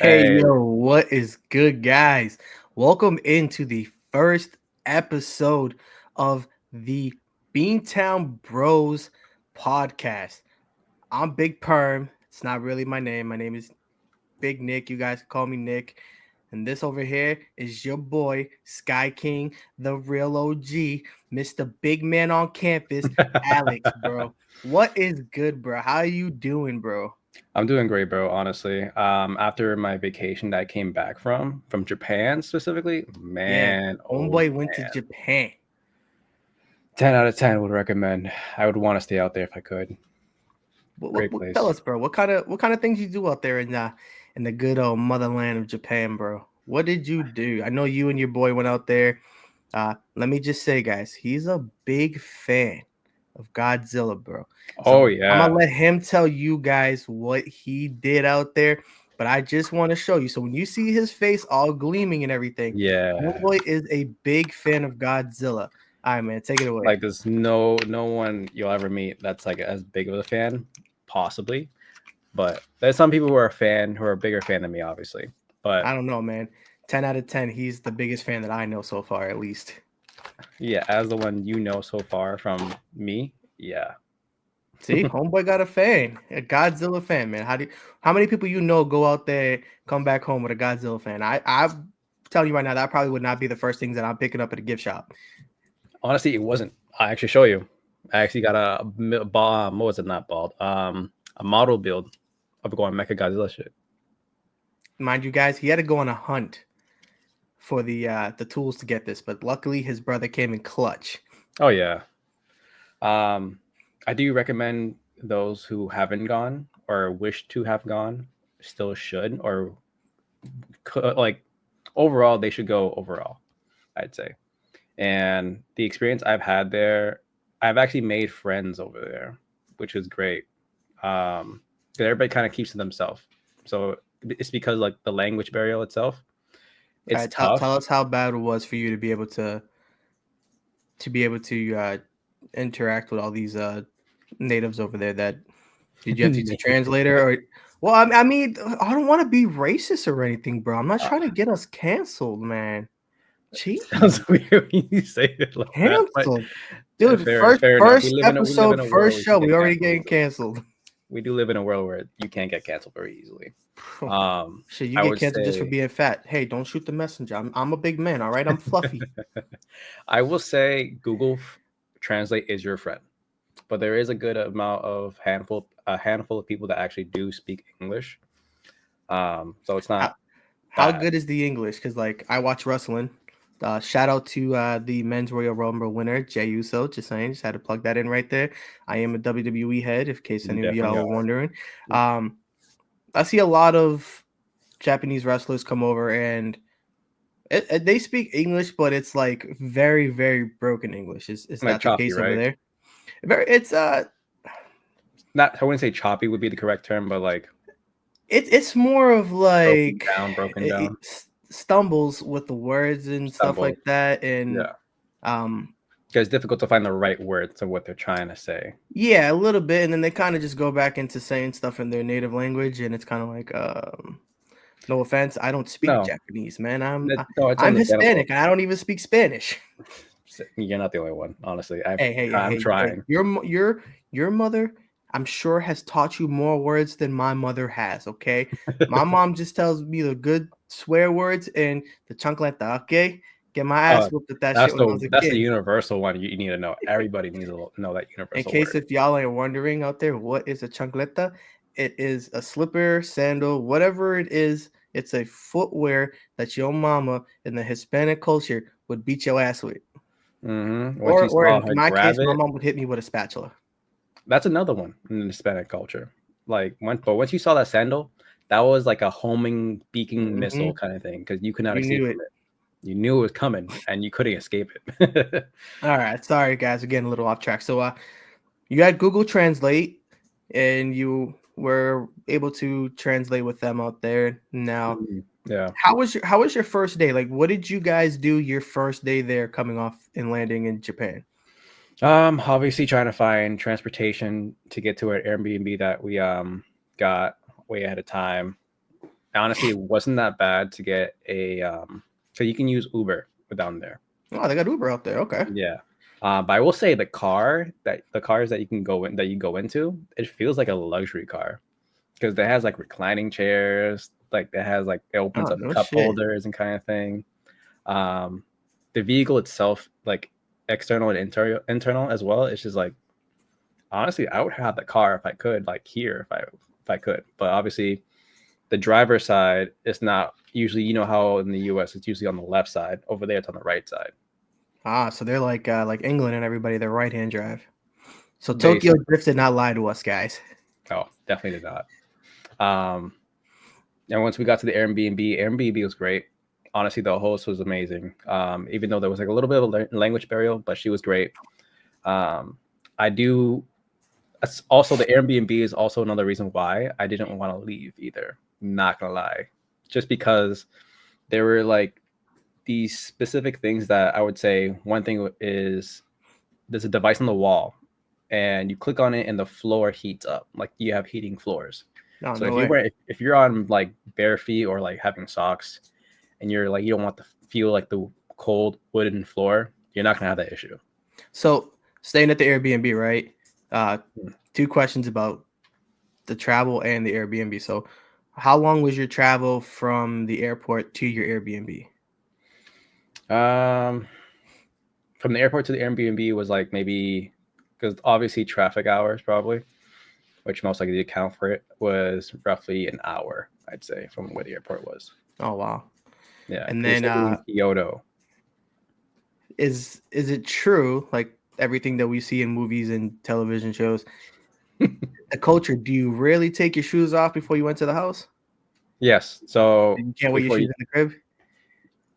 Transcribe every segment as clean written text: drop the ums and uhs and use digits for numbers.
Hey, Hey, yo, what is good, guys? Welcome into the first episode of the Beantown Bros Podcast. I'm Big Perm. It's not really my name. My name is Big Nick. You guys can call me Nick. And this over here is your boy, Sky King, the real OG, Mr. Big Man on campus, Alex, bro. What is good, bro? How are you doing, bro? I'm doing great, bro. Honestly, after my vacation that I came back from Japan specifically, Yeah, man, oh homeboy went to man, Japan. 10 out of 10 would recommend. I would want to stay out there if I could. Great Tell place. us, bro. What kind of things you do out there in the good old motherland of Japan, bro? What did you do? I know you and your boy went out there. Let me just say, guys, he's a big fan of Godzilla, bro. Oh So I'm gonna yeah, let him tell you guys what he did out there. But I just want to show you. So when you see his face all gleaming and everything, yeah. homeboy is a big fan of Godzilla. All right, man, take it away. Like there's no one you'll ever meet that's like as big of a fan, possibly. But there's some people who are a fan who are a bigger fan than me, obviously. But I don't know, man. 10 out of 10. He's the biggest fan that I know so far, at least. yeah, as the one you know so far from me, yeah. See, homeboy got a fan, a Godzilla fan, man. How many people you know go out there, come back home with a Godzilla fan? I'm telling you right now, that probably would not be the first things that I'm picking up at a gift shop. Honestly, it wasn't. I actually show you. I actually got what was it? Not bald. A model build of going Mecha Godzilla shit. Mind you, guys, he had to go on a hunt for the tools to get this, but luckily his brother came in clutch. Oh yeah. Um, I do recommend those who haven't gone or wish to have gone still should or like overall they should go overall. I'd say. And the experience I've had there, I've actually made friends over there, which is great. 'Cause everybody kind of keeps to themselves. So it's because like the language barrier itself, All it's right, tell tough. us how bad it was for you to be able to interact with all these natives over there. That did you have to use a translator or? Well, I mean, I don't want to be racist or anything, bro. I'm not Uh, trying to get us canceled, man. sounds Jeez, weird when you say it like that, but canceled, dude. fair First, fair enough. first We live in episode, a world first where you can show, we get already canceled getting easily. canceled. We do live in a world where you can't get canceled very easily. Shit, you I get would canceled just for say being fat. Hey, don't shoot the messenger. I'm a big man, all right. I'm fluffy. I will say Google Translate is your friend, but there is a good amount of a handful of people that actually do speak English. So it's How, not how bad. good is the English? Because like I watch wrestling. Shout out to the men's Royal Rumble winner Jey Uso. Just saying, just had to plug that in right there. I am a WWE head, if case You any of definitely y'all were are. wondering. Um, I see a lot of Japanese wrestlers come over and they speak English, but it's like very, very broken English. Is Like that the choppy, case over right? there? Very, Not I wouldn't say choppy would be the correct term, but like it's more of like broken down, stumbles with the words and stuff stumbles. like that, and Yeah, um, because it's difficult to find the right words of what they're trying to say. yeah, a little bit, and then they kind of just go back into saying stuff in their native language, and it's kind of like, no offense, I don't speak No, Japanese, man. no, it's I'm understandable. Hispanic, and I don't even speak Spanish. You're not the only one, honestly. I'm Hey, trying. your mother, I'm sure, has taught you more words than my mother has. Okay, my mom just tells me the good swear words and the chancleta. Okay, get my ass Uh, whooped at that shit when I was a that's the kid. universal one you need to know. Everybody needs to know that In universal case word. if y'all are wondering out there, what is a chancleta? It is a slipper, sandal, whatever it is. It's a footwear that your mama in the Hispanic culture would beat your ass with, Once you or saw in her my grab case, my it, mom would hit me with a spatula. that's another one in the Hispanic culture. But once you saw that sandal, that was like a homing, beaking missile Hmm. kind of thing because you could not You escape knew from it. it. You knew it was coming and you couldn't escape it. All right, sorry guys, we're getting a little off track. So, you had Google Translate, and you were able to translate with them out there. Now, Yeah. how was your first day? Like, what did you guys do your first day there, coming off and landing in Japan? Obviously trying to find transportation to get to an Airbnb that we got way ahead of time. honestly, it wasn't that bad to get a so you can use Uber down there. Oh, they got Uber out there. Okay. Yeah. But I will say the cars that you can go in that you go into, it feels like a luxury car because it has like reclining chairs, like it has like it opens Oh, up no cup shit. holders and kind of thing. Um, the vehicle itself, like external and internal as well, it's just like honestly, I would have the car if I could, like here if I could. But obviously, the driver's side is not usually. You know how in the U.S. it's usually on the left side. Over there, it's on the right side. Ah, so they're like England and everybody. They're right-hand drive. So Tokyo Basically, Drift did not lie to us, guys. oh, definitely did not. Um, and once we got to the Airbnb was great. Honestly, the host was amazing. Even though there was like a little bit of a language barrier, but she was great. Um, I do. Also, the Airbnb is also another reason why I didn't want to leave either. Not gonna lie, just because there were like these specific things that I would say. One thing is there's a device on the wall, and you click on it, and the floor heats up. Like you have heating floors. No, So no way. if you're on like bare feet or like having socks, and you're like you don't want to feel like the cold wooden floor, you're not gonna have that issue. So staying at the Airbnb, right? Uh, Hmm. two questions about the travel and the Airbnb. So, how long was your travel from the airport to your Airbnb? Um, from the airport to the Airbnb was like maybe because obviously traffic hours probably, which most likely account for it, was roughly an hour. I'd say from where the airport was. Oh wow! Yeah, And because we then stayed in Kyoto. is it true, like everything that we see in movies and television shows, the culture? Do you really take your shoes off before you went to the house? Yes, so You can't wear your before shoes you, in the crib.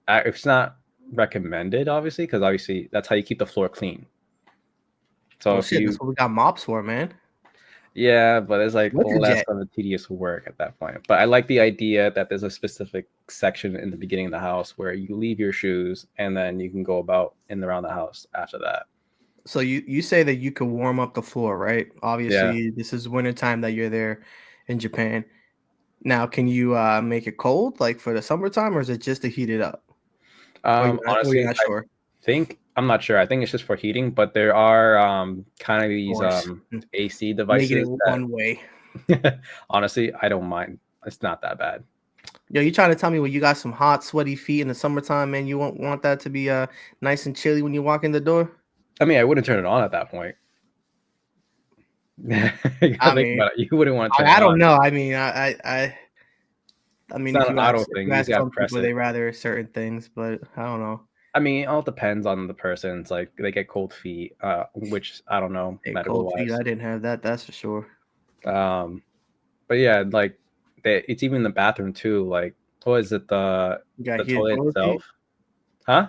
it's not recommended, obviously, because obviously that's how you keep the floor clean. So Well, if shit, you, that's what we got mops for, man. yeah, but it's like Winter less jet. of a tedious work at that point. But I like the idea that there's a specific section in the beginning of the house where you leave your shoes and then you can go about in and around the house after that. So you say that you could warm up the floor, right? Yeah. Obviously, this is winter time that you're there in Japan. Now, can you make it cold like for the summertime, or is it just to heat it up? Or you're Honestly, not I sure? think I'm not sure. I think it's just for heating, but there are kind of Of these course, AC making it devices one way. that honestly I don't mind. It's not that bad. Yo, you trying to tell me when you got some hot, sweaty feet in the summertime, man? You won't want that to be nice and chilly when you walk in the door? I mean, I wouldn't turn it on at that point. You gotta I think mean, about it. You wouldn't want to turn I it don't on. know. I mean, I It's mean, not an auto if thing. you You ask usually have to some press people, it. they rather certain things, but I don't know. I mean, it all depends on the person. It's like they get cold feet, which I don't know Hey, medical cold feet. wise. I didn't have that. That's for sure. Um, but yeah, like it's even the bathroom too. Like, what is it? You got The heated toilet toilet seat. itself, huh?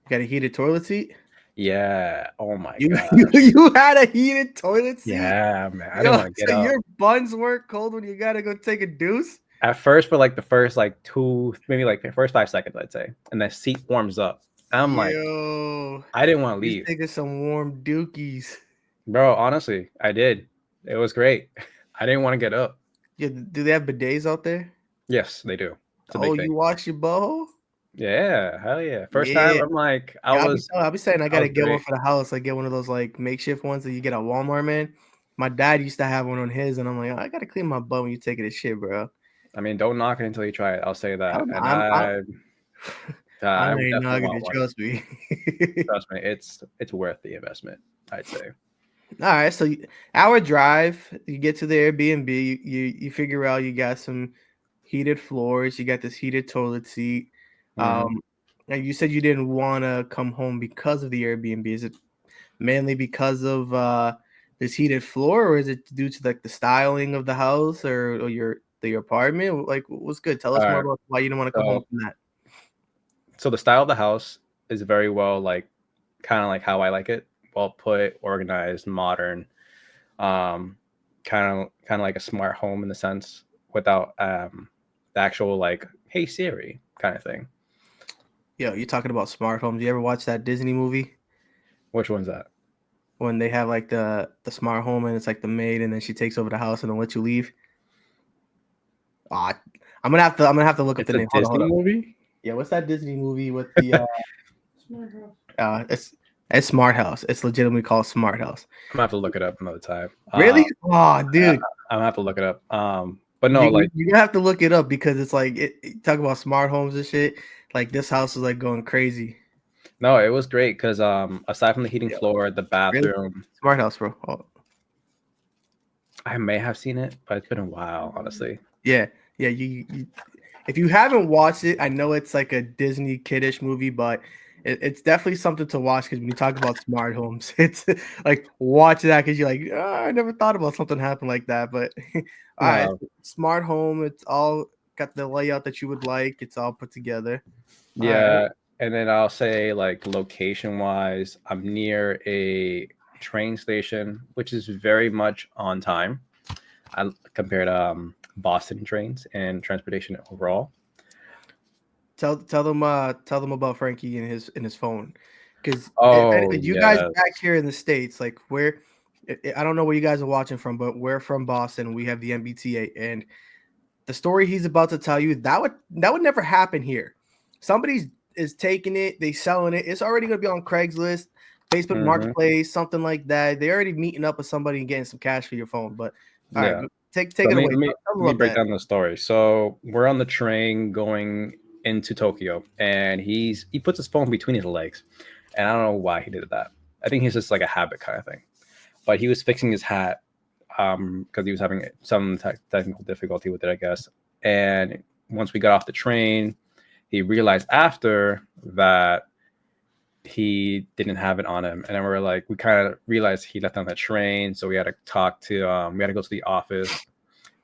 You got a heated toilet seat. Yeah. Oh my You gosh. you had a heated toilet seat. Yeah, man. I didn't Yo, want to get so up. your buns weren't cold when you gotta go take a deuce? At first, for like the first like two, maybe like the first 5 seconds, I'd say, and the seat warms up. I'm like, Yo, I didn't want to he's leave, taking some warm dookies. bro. Honestly, I did. It was great. I didn't want to get up. Yeah, do they have bidets out there? Yes, they do. It's a Oh, big thing. you wash your boho? Yeah, hell yeah. First time, Yeah. I'm like, Yeah, I'll be saying I I gotta was get one great. for the house. Like get one of those like makeshift ones that you get at Walmart, man. My dad used to have one on his, and I'm like, I gotta clean my butt when you take it a shit, bro. I mean, don't knock it until you try it. I'll say that. And I'm I I would ain't definitely not gonna want one. trust me. Trust me, it's worth the investment. I'd say. All right, so hour drive, you get to the Airbnb, you figure out you got some heated floors, you got this heated toilet seat. Hmm. And you said you didn't want to come home because of the Airbnb. Is it mainly because of this heated floor, or is it due to like the styling of the house or your apartment? Like, what's good? Tell All us more right. about why you don't want to come home So from that. so the style of the house is very well like kind of like how I like it. Well put, organized, modern. Kind of like a smart home in the sense without the actual like hey Siri kind of thing. Yo, you talking about smart homes? You ever watch that Disney movie Which one's that? when they have like the smart home and it's like the maid and then she takes over the house and then let you leave? Ah, I'm gonna have to look up It's the a name. Hold on, hold Disney on. movie. Yeah, what's that Disney movie with the it's Smart House. It's legitimately called Smart House. I'm gonna have to look it up another time. Really? Oh, Yeah, dude. I'm gonna have to look it up. But no, You like you have to look it up because it's like talk about smart homes and shit. Like this house is like going crazy. no, it was great because aside from the heating Yeah, floor, the really? bathroom, Smart house, bro. Oh, I may have seen it, but it's been a while, honestly. yeah, yeah. You if you haven't watched it, I know it's like a Disney kiddish movie, but it's definitely something to watch because when you talk about smart homes, it's like watch that because you're like, oh, I never thought about something happen like that. But all right, No, smart home. It's all got the layout that you would like. It's all put together. All right. yeah, and then I'll say like location wise, I'm near a train station, which is very much on time. I compared Boston trains and transportation overall. Tell them about Frankie and his phone, because Oh you guys back yes. here in the States, like where I don't know where you guys are watching from, but we're from Boston. We have the MBTA, and the story he's about to tell you that would never happen here. Somebody is taking it, they selling it. It's already gonna be on Craigslist, Facebook Hmm. Marketplace, something like that. They're already meeting up with somebody and getting some cash for your phone. But all right, Yeah. take Let it me away. let me Tell them let me about break that. down the story. So we're on the train going into Tokyo, and he puts his phone between his legs, and I don't know why he did that. I think he's just like a habit kind of thing. But he was fixing his hat because he was having some technical difficulty with it, I guess. And once we got off the train, he realized after that he didn't have it on him, and then we were like, we kind of realized he left on the train, so we had to we had to go to the office.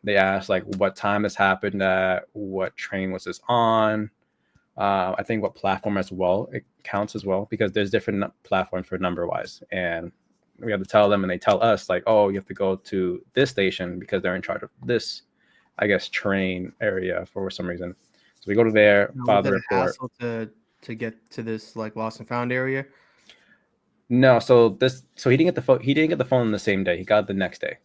They asked like what time this happened at, what train was this on. I think what platform as well it counts as well because there's different platforms for number wise, and we have to tell them, and they tell us like, oh, you have to go to this station because they're in charge of this, I guess, train area for some reason. So we go to there, Now, file was the it a report. hassle to get to this like lost and found area? No, so he didn't get the phone. He didn't get the phone the same day. He got it the next day.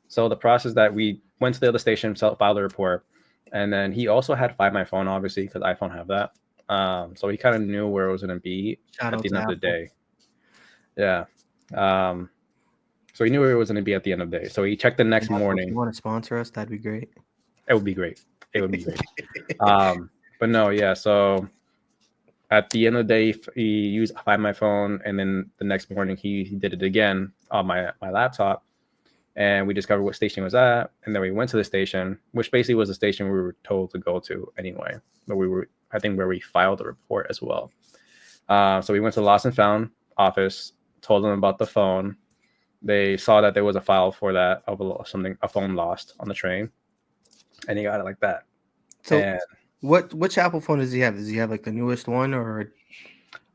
So the process that we went to the other station, filed the report, and then he also had Find My Phone, obviously, because iPhone have that. So he kind of knew where it was going to be Shout at out the to end of the Apple. day. Yeah. Um, so he knew where it was going to be at the end of the day. So he checked the And next Apple, if you morning. want to sponsor us, that'd be great. It would be great. It would be great. But no, yeah. So at the end of the day, he used Find My Phone, and then the next morning he did it again on my laptop, and we discovered what station it was at, and then we went to the station, which basically was the station we were told to go to anyway. But we were, I think, where we filed the report as well. So we went to the Lost and Found office, told them about the phone. They saw that there was a file for that of a phone lost on the train, and he got it like that. So, And which Apple phone does he have? Does he have like the newest one or?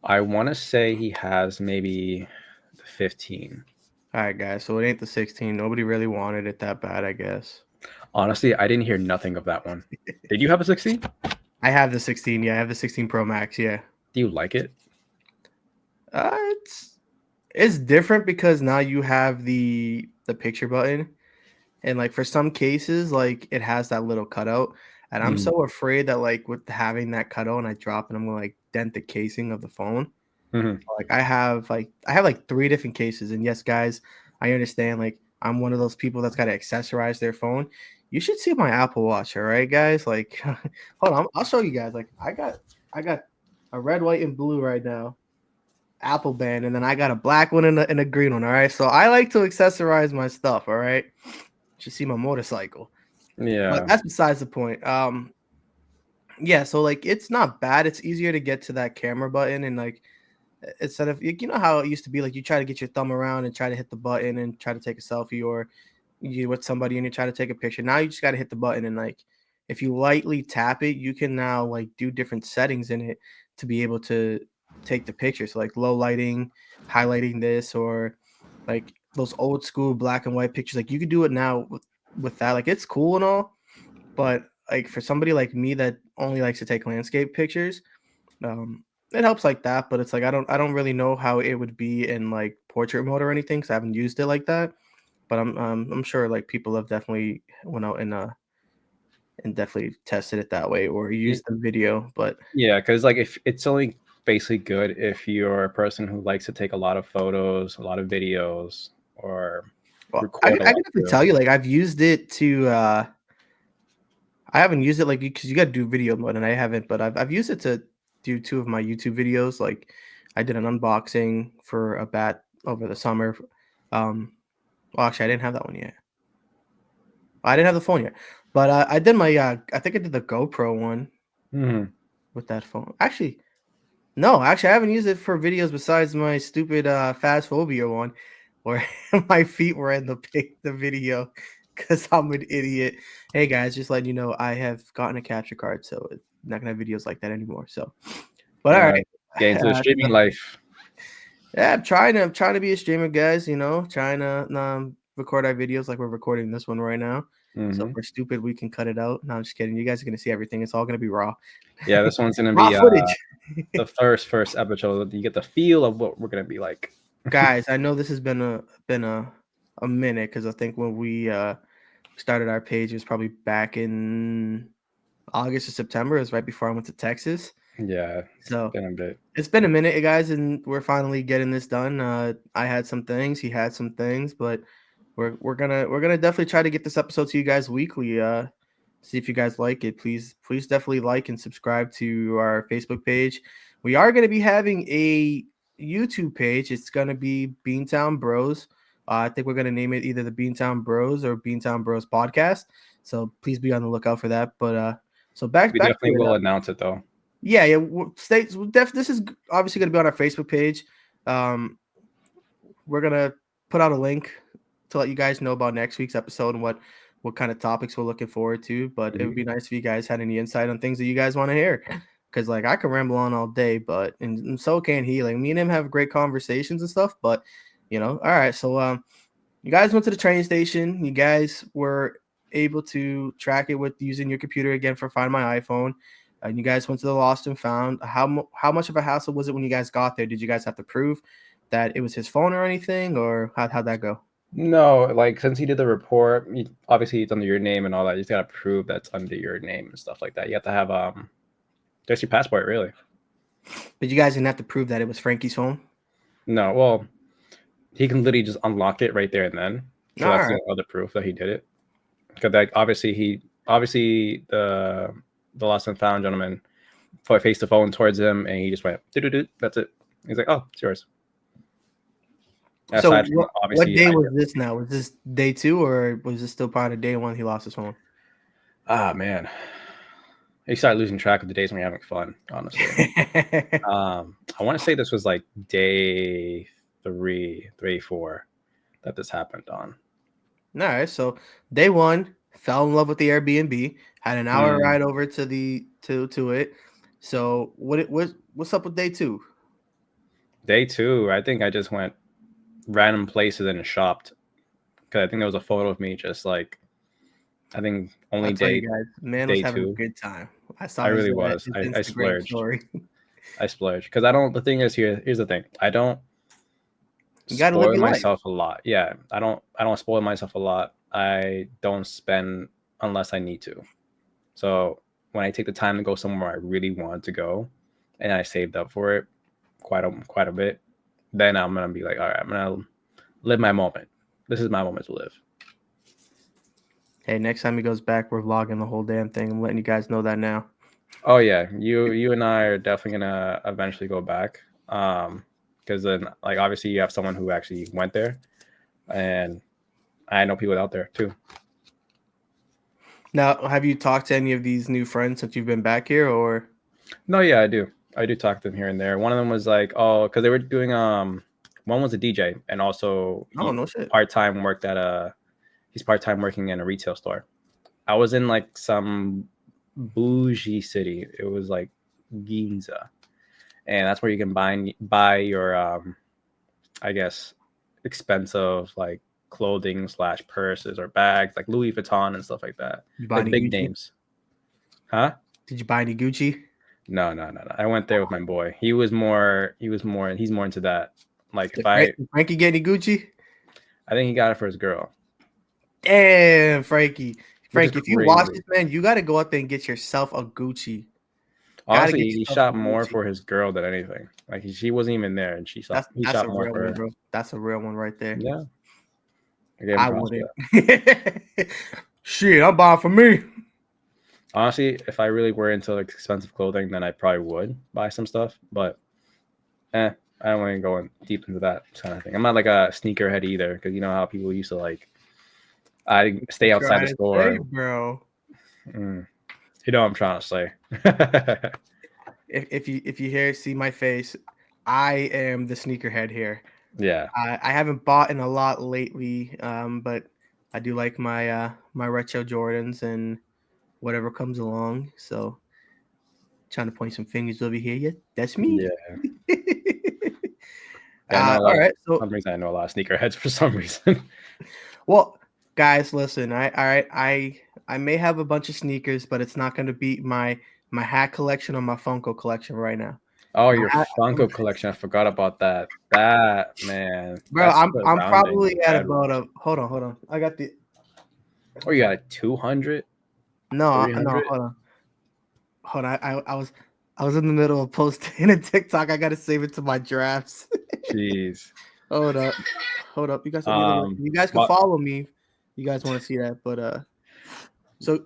I want to say he has maybe the 15. All right, guys. So it ain't the 16. Nobody really wanted it that bad, I guess. Honestly, I didn't hear nothing of that one. Did you have a 16? I have the 16. Yeah, I have the 16 Pro Max. Yeah. Do you like it? It's different because now you have the picture button, and like for some cases, like it has that little cutout, and I'm Mm-hmm. so afraid that like with having that cutout and I drop it, I'm gonna like dent the casing of the phone. Mm-hmm. Like I have like three different cases, and yes, guys, I understand. Like I'm one of those people that's got to accessorize their phone. You should see my Apple Watch, all right, guys. Like, hold on, I'll show you guys. Like I got a red, white, and blue right now. Apple band, and then I got a black one and a green one. All right, so I like to accessorize my stuff. All right, you should see my motorcycle, but Yeah. that's besides the point. Yeah, so like it's not bad. It's easier to get to that camera button, and like instead of you know how it used to be, like you try to get your thumb around and try to hit the button and try to take a selfie, or you with somebody and you try to take a picture. Now you just got to hit the button, and like if you lightly tap it, you can now like do different settings in it to be able to take the picture. So like low lighting, highlighting this, or like those old school black and white pictures. Like you could do it now with that. Like it's cool and all, but like for somebody like me that only likes to take landscape pictures, it helps like that. But it's like I don't really know how it would be in like portrait mode or anything because I haven't used it like that. But I'm sure like people have definitely went out and and definitely tested it that way or Y- used the video. But Yeah, because like if it's only basically good if you're a person who likes to take a lot of photos, a lot of videos, or well, record a I lot can definitely too. tell you, like I've used it to. I haven't used it like because you got to do video mode, and I haven't. But I've used it to do two of my YouTube videos. Like I did an unboxing for a bat over the summer. Um, well, actually, I didn't have that one yet. I didn't have the phone yet, but I did my. I think I did the GoPro one Mhm. with that phone. Actually, no, actually, I haven't used it for videos besides my stupid fast phobia one, where my feet were in the video because I'm an idiot. Hey guys, just letting you know, I have gotten a capture card, so it's not gonna have videos like that anymore. So, but all Yeah, right, get into the streaming so, life. yeah, I'm trying to be a streamer, guys. You know, trying to record our videos like we're recording this one right now. So if Hmm. we're stupid, we can cut it out. No, I'm just kidding. You guys are gonna see everything. It's all gonna be raw, Yeah, this one's gonna raw be footage. the first episode. You get the feel of what we're gonna be like. Guys, I know this has been a minute because I think when we started our page, it was probably back in August or September. It was right before I went to Texas. Yeah, it's So been a bit. it's been a minute, guys, and we're finally getting this done. I had some things, he had some things, but we're gonna definitely try to get this episode to you guys weekly. See if you guys like it. Please definitely like and subscribe to our Facebook page. We are gonna be having a YouTube page. It's gonna be Beantown Bros. I think we're gonna name it either the Beantown Bros or Beantown Bros Podcast. So please be on the lookout for that. But so We back to definitely it. will announce it though. Yeah, yeah. This is obviously going to be on our Facebook page. Um, we're gonna put out a link to let you guys know about next week's episode and what kind of topics we're looking forward to. But it would Mhm. be nice if you guys had any insight on things that you guys want to hear. Because like I can ramble on all day, but and so can he. Like me and him have great conversations and stuff. But all right. So you guys went to the train station. You guys were able to track it with using your computer again for Find My iPhone. And you guys went to the Lost and Found. How much of a hassle was it when you guys got there? Did you guys have to prove that it was his phone or anything, or how'd that go? No, like since he did the report, obviously it's under your name and all that. You just gotta prove that's under your name and stuff like that. You have to have just your passport, really. But you guys didn't have to prove that it was Frankie's phone. No, well, he can literally just unlock it right there and then. So All that's the right. only other proof that he did it. Because like obviously the lost and found gentleman faced the phone towards him and he just went do. That's it. He's like, oh, it's yours. So Aside from what obviously, day was this now? Was this day two or was this still part of day one he lost his phone? man, he started losing track of the days when we are having fun. Honestly, I want to say this was like day three, 4 that this happened on. All right. So day one, fell in love with the Airbnb, had an hour Mm, ride over to the to it. So what's up with day two? Day 2, I think I just went random places and shopped because I think there was a photo of me just like I think I'll only tell you guys, man was day having a 2. good time. I I saw really was. his I Instagram splurged. story. I splurged because I don't. The thing is, here's the thing. I don't You got to live spoil your life. myself a lot. Yeah, I don't spoil myself a lot. I don't spend unless I need to. So when I take the time to go somewhere I really want to go, and I saved up for it quite a bit, then I'm gonna be like, all right, I'm gonna live my moment. This is my moment to live. Hey, next time he goes back, we're vlogging the whole damn thing. I'm letting you guys know that now. Oh yeah, you and I are definitely gonna eventually go back. Because then like obviously you have someone who actually went there, and I know people out there too. Now, have you talked to any of these new friends since you've been back here, or? No, yeah, I do. I do talk to them here and there. One of them was like, oh, because they were doing one was a DJ and also Oh, he no shit. part time worked at he's part time working in a retail store. I was in like some bougie city. It was like Ginza, and that's where you can buy your I guess expensive like clothing slash purses or bags like Louis Vuitton and stuff like that, Did you buy like any big Gucci? names. Huh? Did you buy any Gucci? No. I went there with my boy. He's more into that. Like if Did Frankie get any Gucci? I think he got it for his girl. Damn, Frankie. which is Frank, if you watch crazy. this, man, you got to go out there and get yourself a Gucci. Got to Honestly, get he yourself shot some more Gucci. for his girl than anything. Like she wasn't even there, and he That's shot a more real for one, her. bro. That's a real one right there. Yeah, I gave him I props for wouldn't. that. Shit, I'm buying for me. Honestly, if I really were into like expensive clothing, then I probably would buy some stuff. But I don't want to go in deep into that kind of thing. I'm not like a sneakerhead either, because you know how people used to like I stay outside the Trying to say, store. bro. Mm, you know what I'm trying to say. If you hear see my face, I am the sneakerhead here. Yeah, I haven't bought in a lot lately, but I do like my retro Jordans and whatever comes along. So trying to point some fingers over here. Yeah, that's me. yeah. Yeah, I know a lot All of right. for So, some reason I know a lot of sneakerheads for some reason. well, guys, listen. I may have a bunch of sneakers, but it's not going to beat my hat collection or my Funko collection right now. Oh, My your hat, Funko collection. I forgot about that. That man, bro. that's I'm surrounding probably at about bedrock. a hold on. I got the Oh, you got like 200, no no 300? hold on. I was in the middle of posting a TikTok. I got to save it to my drafts. Jeez. Hold up. Hold up. You guys want me to Um, you guys can what? follow me. You guys want to see that, but so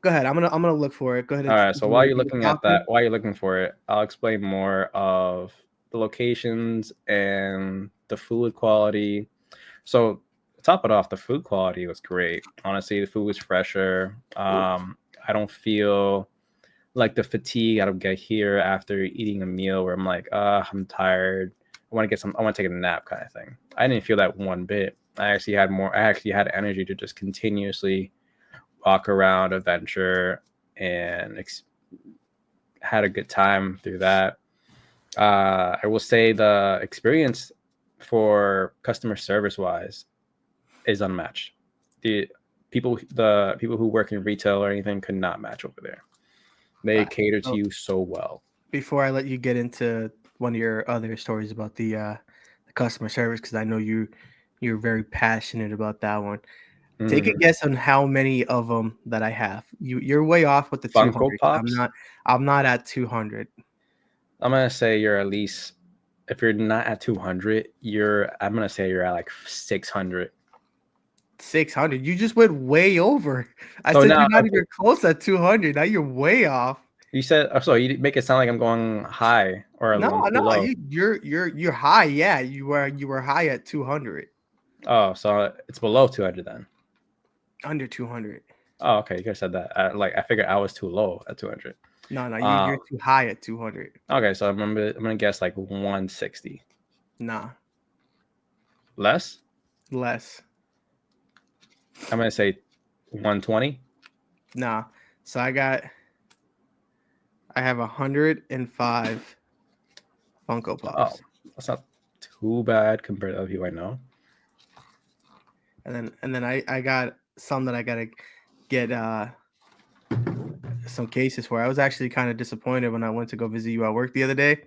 go ahead. I'm gonna look for it. Go ahead All and right. So do while you, you're do you looking at that, talking? while you're looking for it, I'll explain more of the locations and the food quality. So to top it off, the food quality was great. Honestly, the food was fresher. Ooh, I don't feel like the fatigue I don't get here after eating a meal where I'm like, I'm tired. I want to take a nap kind of thing. I didn't feel that one bit. I actually had energy to just continuously walk around, adventure, and had a good time through that. I will say the experience for customer service wise is unmatched. The people who work in retail or anything could not match over there. They facts. cater to So you so well. before I let you get into one of your other stories about the customer service, because I know you're very passionate about that one. Take a Mm. guess on how many of them that I have. You're way off with the Funko 200. Pops. I'm not at 200. I'm gonna say you're at least if you're not at 200, I'm gonna say you're at like 600. 600. You just went way over. I So said now you're not even close at 200. Now you're way off. you said so you make it sound like I'm going high or No, I'm too no, low. you're high. Yeah, you were high at 200. Oh, so it's below 200 then. Under 200. Oh, okay. You guys said that. I figured I was too low at 200. No, no, you're Um, too high at 200. okay, so I'm gonna guess like 160. Nah, Less? less. I'm gonna say 120. Nah. So I have 105 Funko Oh, Pops. that's not too bad compared to other people I know. And then I got some that I gotta get some cases for. I was actually kind of disappointed when I went to go visit you at work the other day.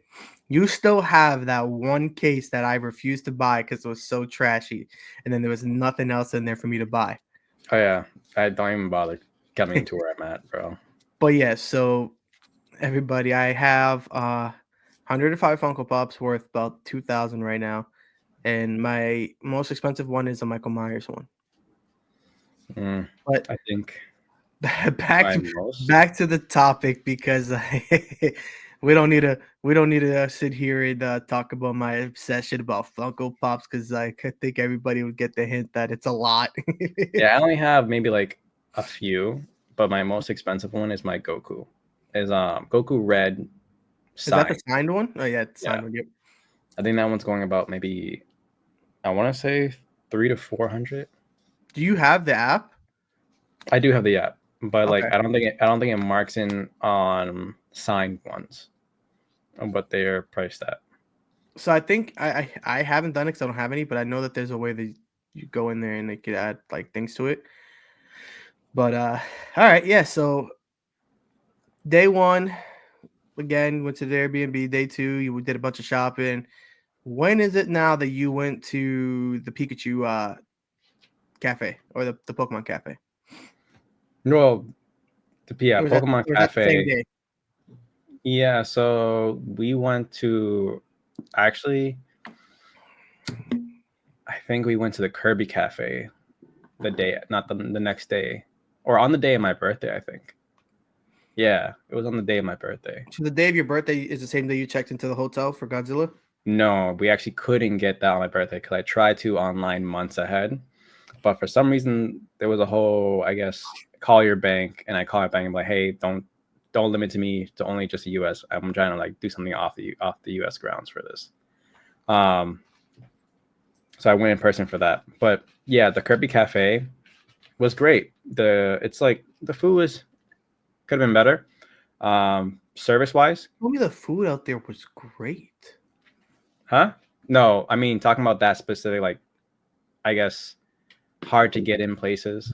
You still have that one case that I refused to buy because it was so trashy, and then there was nothing else in there for me to buy. Oh yeah, I don't even bother coming to where I'm at, bro. But yeah, so everybody, I have 105 Funko Pops worth about 2,000 right now, and my most expensive one is a Michael Myers one. Mm, But I think back my to most. back to the topic because we don't need to sit here and talk about my obsession about Funko Pops because I could think everybody would get the hint that it's a lot. Yeah, I only have maybe like a few, but my most expensive one is my Goku. Is Goku Red Is that the signed. signed one? Oh yeah, it's Yeah, signed one. Yep. I think that one's going about maybe I want to say 300 to 400. Do you have the app? I do have the app, but like Okay. I don't think it marks in on signed ones on what they're priced at. So I think I haven't done it because I don't have any, but I know that there's a way that you go in there and they could add like things to it. But all right, yeah. So day one, again, went to the Airbnb. Day two, you did a bunch of shopping. When is it now that you went to the Pikachu cafe or the Pokemon cafe? Well, yeah, Or was that Pokemon or was that the same Cafe. day? Yeah, so we went to actually, I think we went to the Kirby Cafe the day, not the next day, or on the day of my birthday, I think. Yeah, it was on the day of my birthday. So the day of your birthday is the same day you checked into the hotel for Godzilla? No, we actually couldn't get that on my birthday because I tried to online months ahead. But for some reason, there was a whole, I guess, call your bank, and I call my bank and be like, hey, don't limit to me to only just the U.S. I'm trying to like do something off the U.S. grounds for this. Um, so I went in person for that. But yeah, the Kirby Cafe was great. It's like the food could have been better. Service wise, Told me the food out there was great. huh? No, I mean talking about that specific, like I guess hard to get in places.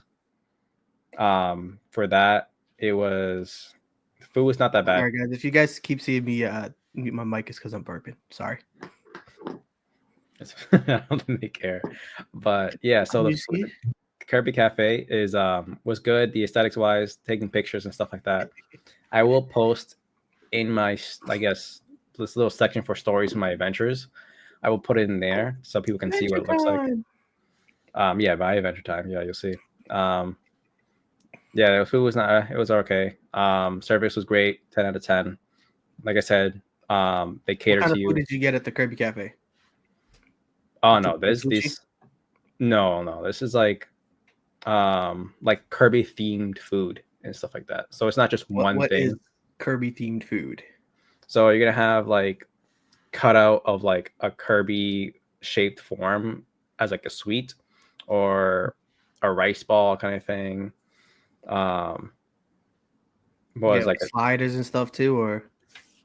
For that, it was the food was not that All bad. right, guys. If you guys keep seeing me mute my mic, is because I'm burping. Sorry. I don't think they care, but yeah. So You the see? Kirby Cafe is was good. The aesthetics wise, taking pictures and stuff like that. I will post in my, I guess, this little section for stories of my adventures. I will put it in there so people can see what Adventure it looks like. time. Yeah, by adventure time. Yeah, you'll see. Yeah, the food was not. It was okay. Service was great. 10 out of 10. Like I said, they What cater kind to of food you. did you get at the Kirby Cafe? Oh You took no, some this sushi? this no. This is like Kirby themed food and stuff like that. So it's not just What one what is thing. Kirby themed food? So you're gonna have like cutout of like a Kirby shaped form as like a sweet or a rice ball kind of thing. Um, You was get like like sliders and stuff too, or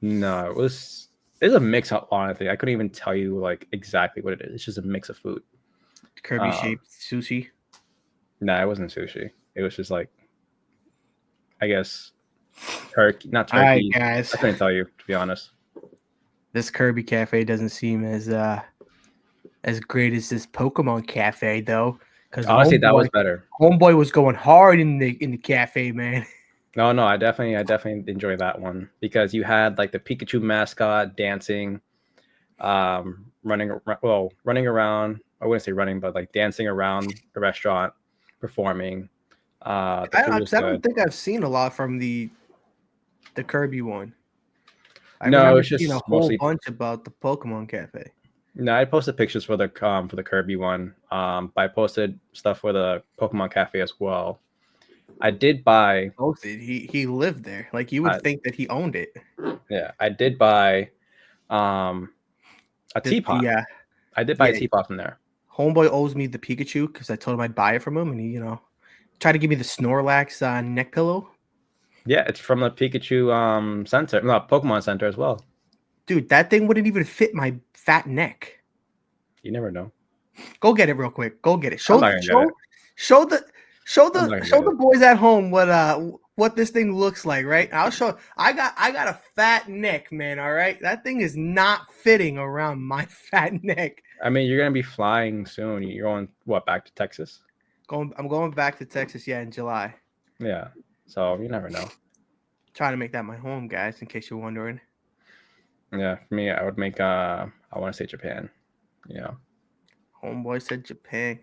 no, it's a mix up honestly. I couldn't even tell you like exactly what it is. It's just a mix of food. Kirby Um, shaped sushi? no, it wasn't sushi. It was just like I guess turkey, not All right, turkey. guys. I couldn't tell you to be honest. This Kirby Cafe doesn't seem as great as this Pokemon Cafe though, because Honestly, that was better. Homeboy was going hard in the cafe, man. No, I definitely enjoy that one because you had like the Pikachu mascot dancing, running around. I wouldn't say running, but like dancing around the restaurant, performing. The food was I don't good. think I've seen a lot from the Kirby one. I No, remember it's seeing a just whole mostly. bunch about the Pokemon Cafe. No, I posted pictures for the Kirby one. But I posted stuff for the Pokemon Cafe as well. I did buy. Posted. He lived there. Like you would Uh, think that he owned it. yeah, I did buy um a The teapot. I did buy a Yeah, teapot from there. homeboy owes me the Pikachu because I told him I'd buy it from him, and he tried to give me the Snorlax neck pillow. Yeah, it's from the Pikachu center, no Pokemon Center as well. Dude, that thing wouldn't even fit my fat neck. You never know. Go get it real quick. Go get it. I'm not gonna get it. Show the I'm not gonna show get the it. boys at home what this thing looks like, right? I'll show. I got a fat neck, man. All right, that thing is not fitting around my fat neck. I mean, you're gonna be flying soon. You're going what back to Texas? I'm going back to Texas, yeah, in July. Yeah. So you never know. Trying to make that my home, guys. In case you're wondering. Yeah, for me, I would make. I want to say Japan. Yeah. Homeboy said Japan.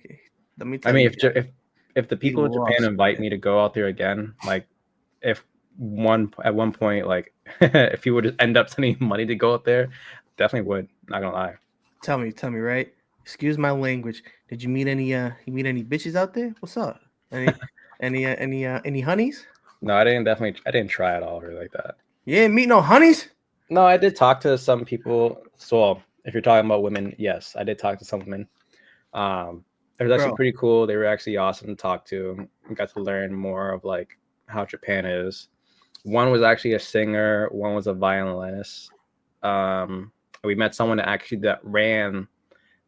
Let me I tell mean, you, if the he people in Japan loves invite Japan. me to go out there again, like if at one point, like if he would end up sending money to go out there, definitely would. Not gonna lie. Tell me, right? Excuse my language. Did you meet any bitches out there? What's up? Any honeys? No, I didn't try at all, really like that. You ain't meet no honeys? No, I did talk to some people. So if you're talking about women, yes, I did talk to some women. It was actually Bro, pretty cool. They were actually awesome to talk to. I got to learn more of like how Japan is. One was actually a singer. One was a violinist. We met someone that ran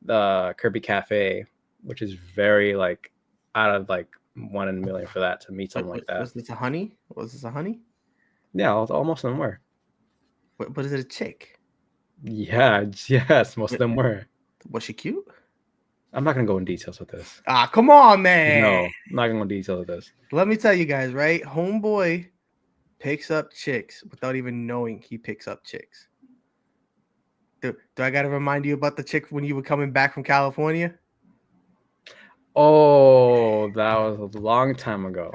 the Kirby Cafe, which is very like out of like 1 in a million for that to meet someone like that. was this a honey? Was this a honey? Yeah, almost of them were. What is it, a chick? Yeah, yes, most of them were. Was she cute? I'm not gonna go in details with this. Ah, come on, man. No, I'm not gonna go in details with this. Let me tell you guys, right? Homeboy picks up chicks without even knowing he picks up chicks. Do I got to remind you about the chick when you were coming back from California? Oh, that was a long time ago.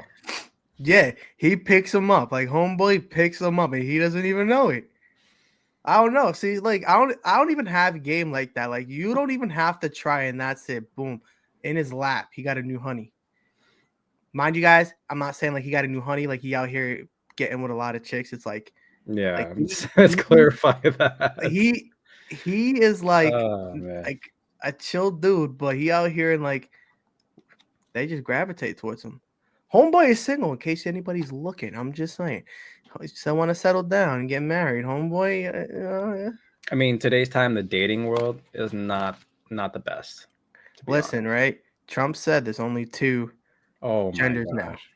Yeah, he picks him up. Like homeboy picks him up and he doesn't even know it. I don't know. See, like I don't even have a game like that. Like you don't even have to try and that's it. Boom. In his lap, he got a new honey. Mind you guys, I'm not saying like he got a new honey, like he out here getting with a lot of chicks. It's like Yeah, let's clarify that. he he is Oh man. like a chill dude, but he out here and like they just gravitate towards him. Homeboy is single in case anybody's looking. I'm just saying. I want to settle down and get married. Homeboy, yeah. I mean, today's time, the dating world is not the best, to be honest. Listen, right? Trump said there's only two Oh my genders now. gosh.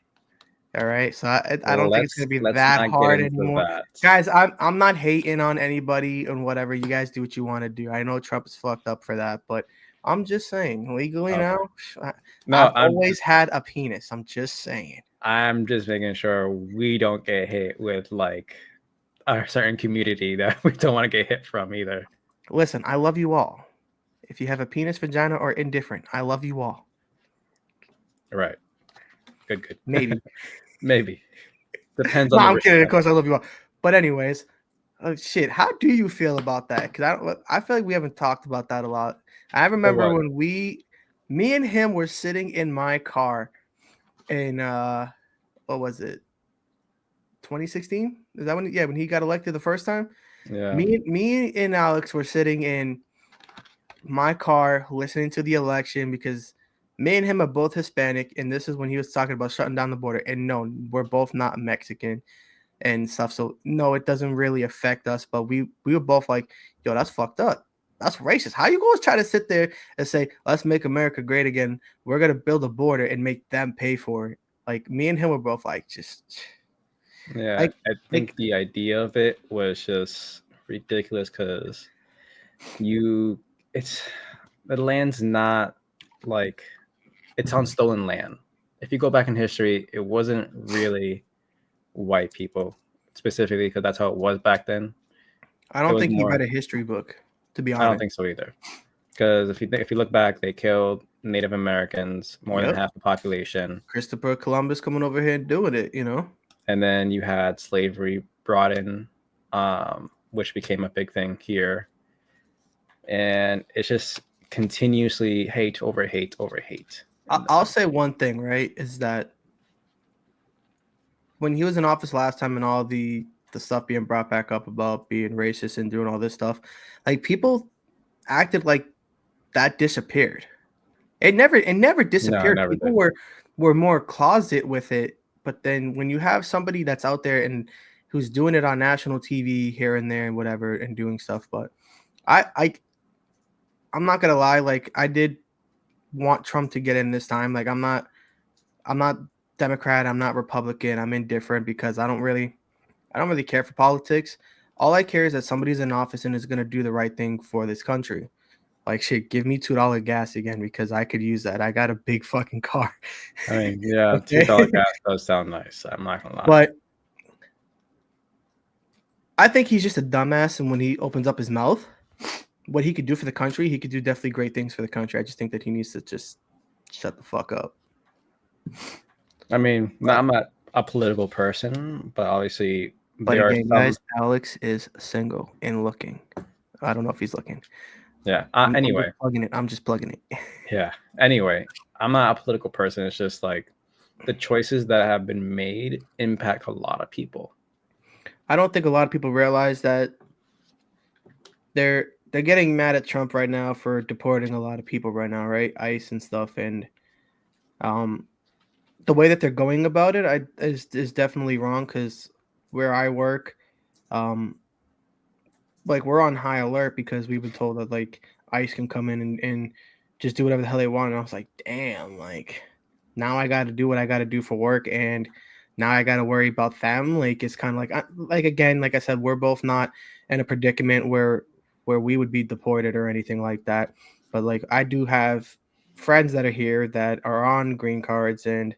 All right, so I Well, don't think it's gonna be let's that not get hard into anymore, that. guys. I'm not hating on anybody and whatever. You guys do what you want to do. I know Trump is fucked up for that, but I'm just saying legally Okay. now. No, I've always had a penis. I'm just saying. I'm just making sure we don't get hit with like a certain community that we don't want to get hit from either. Listen, I love you all. If you have a penis, vagina, or indifferent, I love you all. Right. Good. Maybe. Maybe. Depends No, on the I'm kidding. Of respect. course, I love you all. But anyways, shit. How do you feel about that? Because I feel like we haven't talked about that a lot. I For remember what? when me and him were sitting in my car in what was it? 2016? Is that when? Yeah, when he got elected the first time. Yeah. Me and Alex were sitting in my car listening to the election because me and him are both Hispanic, and this is when he was talking about shutting down the border. And no, we're both not Mexican and stuff. So no, it doesn't really affect us. But we were both like, yo, that's fucked up. That's racist. How you guys try to sit there and say, let's make America great again? We're gonna build a border and make them pay for it. Like me and him were both like, just Yeah. like I like think the idea of it was just ridiculous because you it's the land's not like it's on stolen land. If you go back in history, it wasn't really white people specifically because that's how it was back then. I It don't was think he more. read a history book, to be I don't honest. think so either. Because if you look back, they killed Native Americans, more than Yep. half the population, Christopher Columbus coming over here and doing it. and then you had slavery brought in, which became a big thing here, and it's just continuously hate over hate over hate. I'll say one thing, right? Is that when he was in office last time and all the stuff being brought back up about being racist and doing all this stuff, like people acted like that disappeared. It never No, I disappeared. never People did. were more closet with it, but then when you have somebody that's out there and who's doing it on national TV here and there and whatever and doing stuff, but I I'm not gonna lie, like I did want Trump to get in this time. Like I'm not Democrat, I'm not Republican, I'm indifferent because I don't really care for politics. All I care is that somebody's in office and is gonna do the right thing for this country. Like shit, give me $2 gas again because I could use that. I got a big fucking car. I mean, yeah, $2 Okay. gas does sound nice. I'm not gonna lie. But I think he's just a dumbass, and when he opens up his mouth, what he could do for the country, he could do definitely great things for the country. I just think that he needs to just shut the fuck up. I mean, no, But I'm not a political person, but obviously but there are again, some. guys, Alex is single and looking. I don't know if he's looking. Yeah. I'm just Anyway, plugging it. I'm just plugging it. yeah. Anyway, I'm not a political person. It's just like the choices that have been made impact a lot of people. I don't think a lot of people realize that they're getting mad at Trump right now for deporting a lot of people right now, right? ICE and stuff, and um, the way that they're going about it, is definitely wrong because where I work, um, like we're on high alert because we've been told that like ICE can come in and just do whatever the hell they want. And I was like, damn, like now I got to do what I got to do for work, and now I got to worry about them. Like it's kind of like again, like I said, we're both not in a predicament where we would be deported or anything like that. But like I do have friends that are here that are on green cards and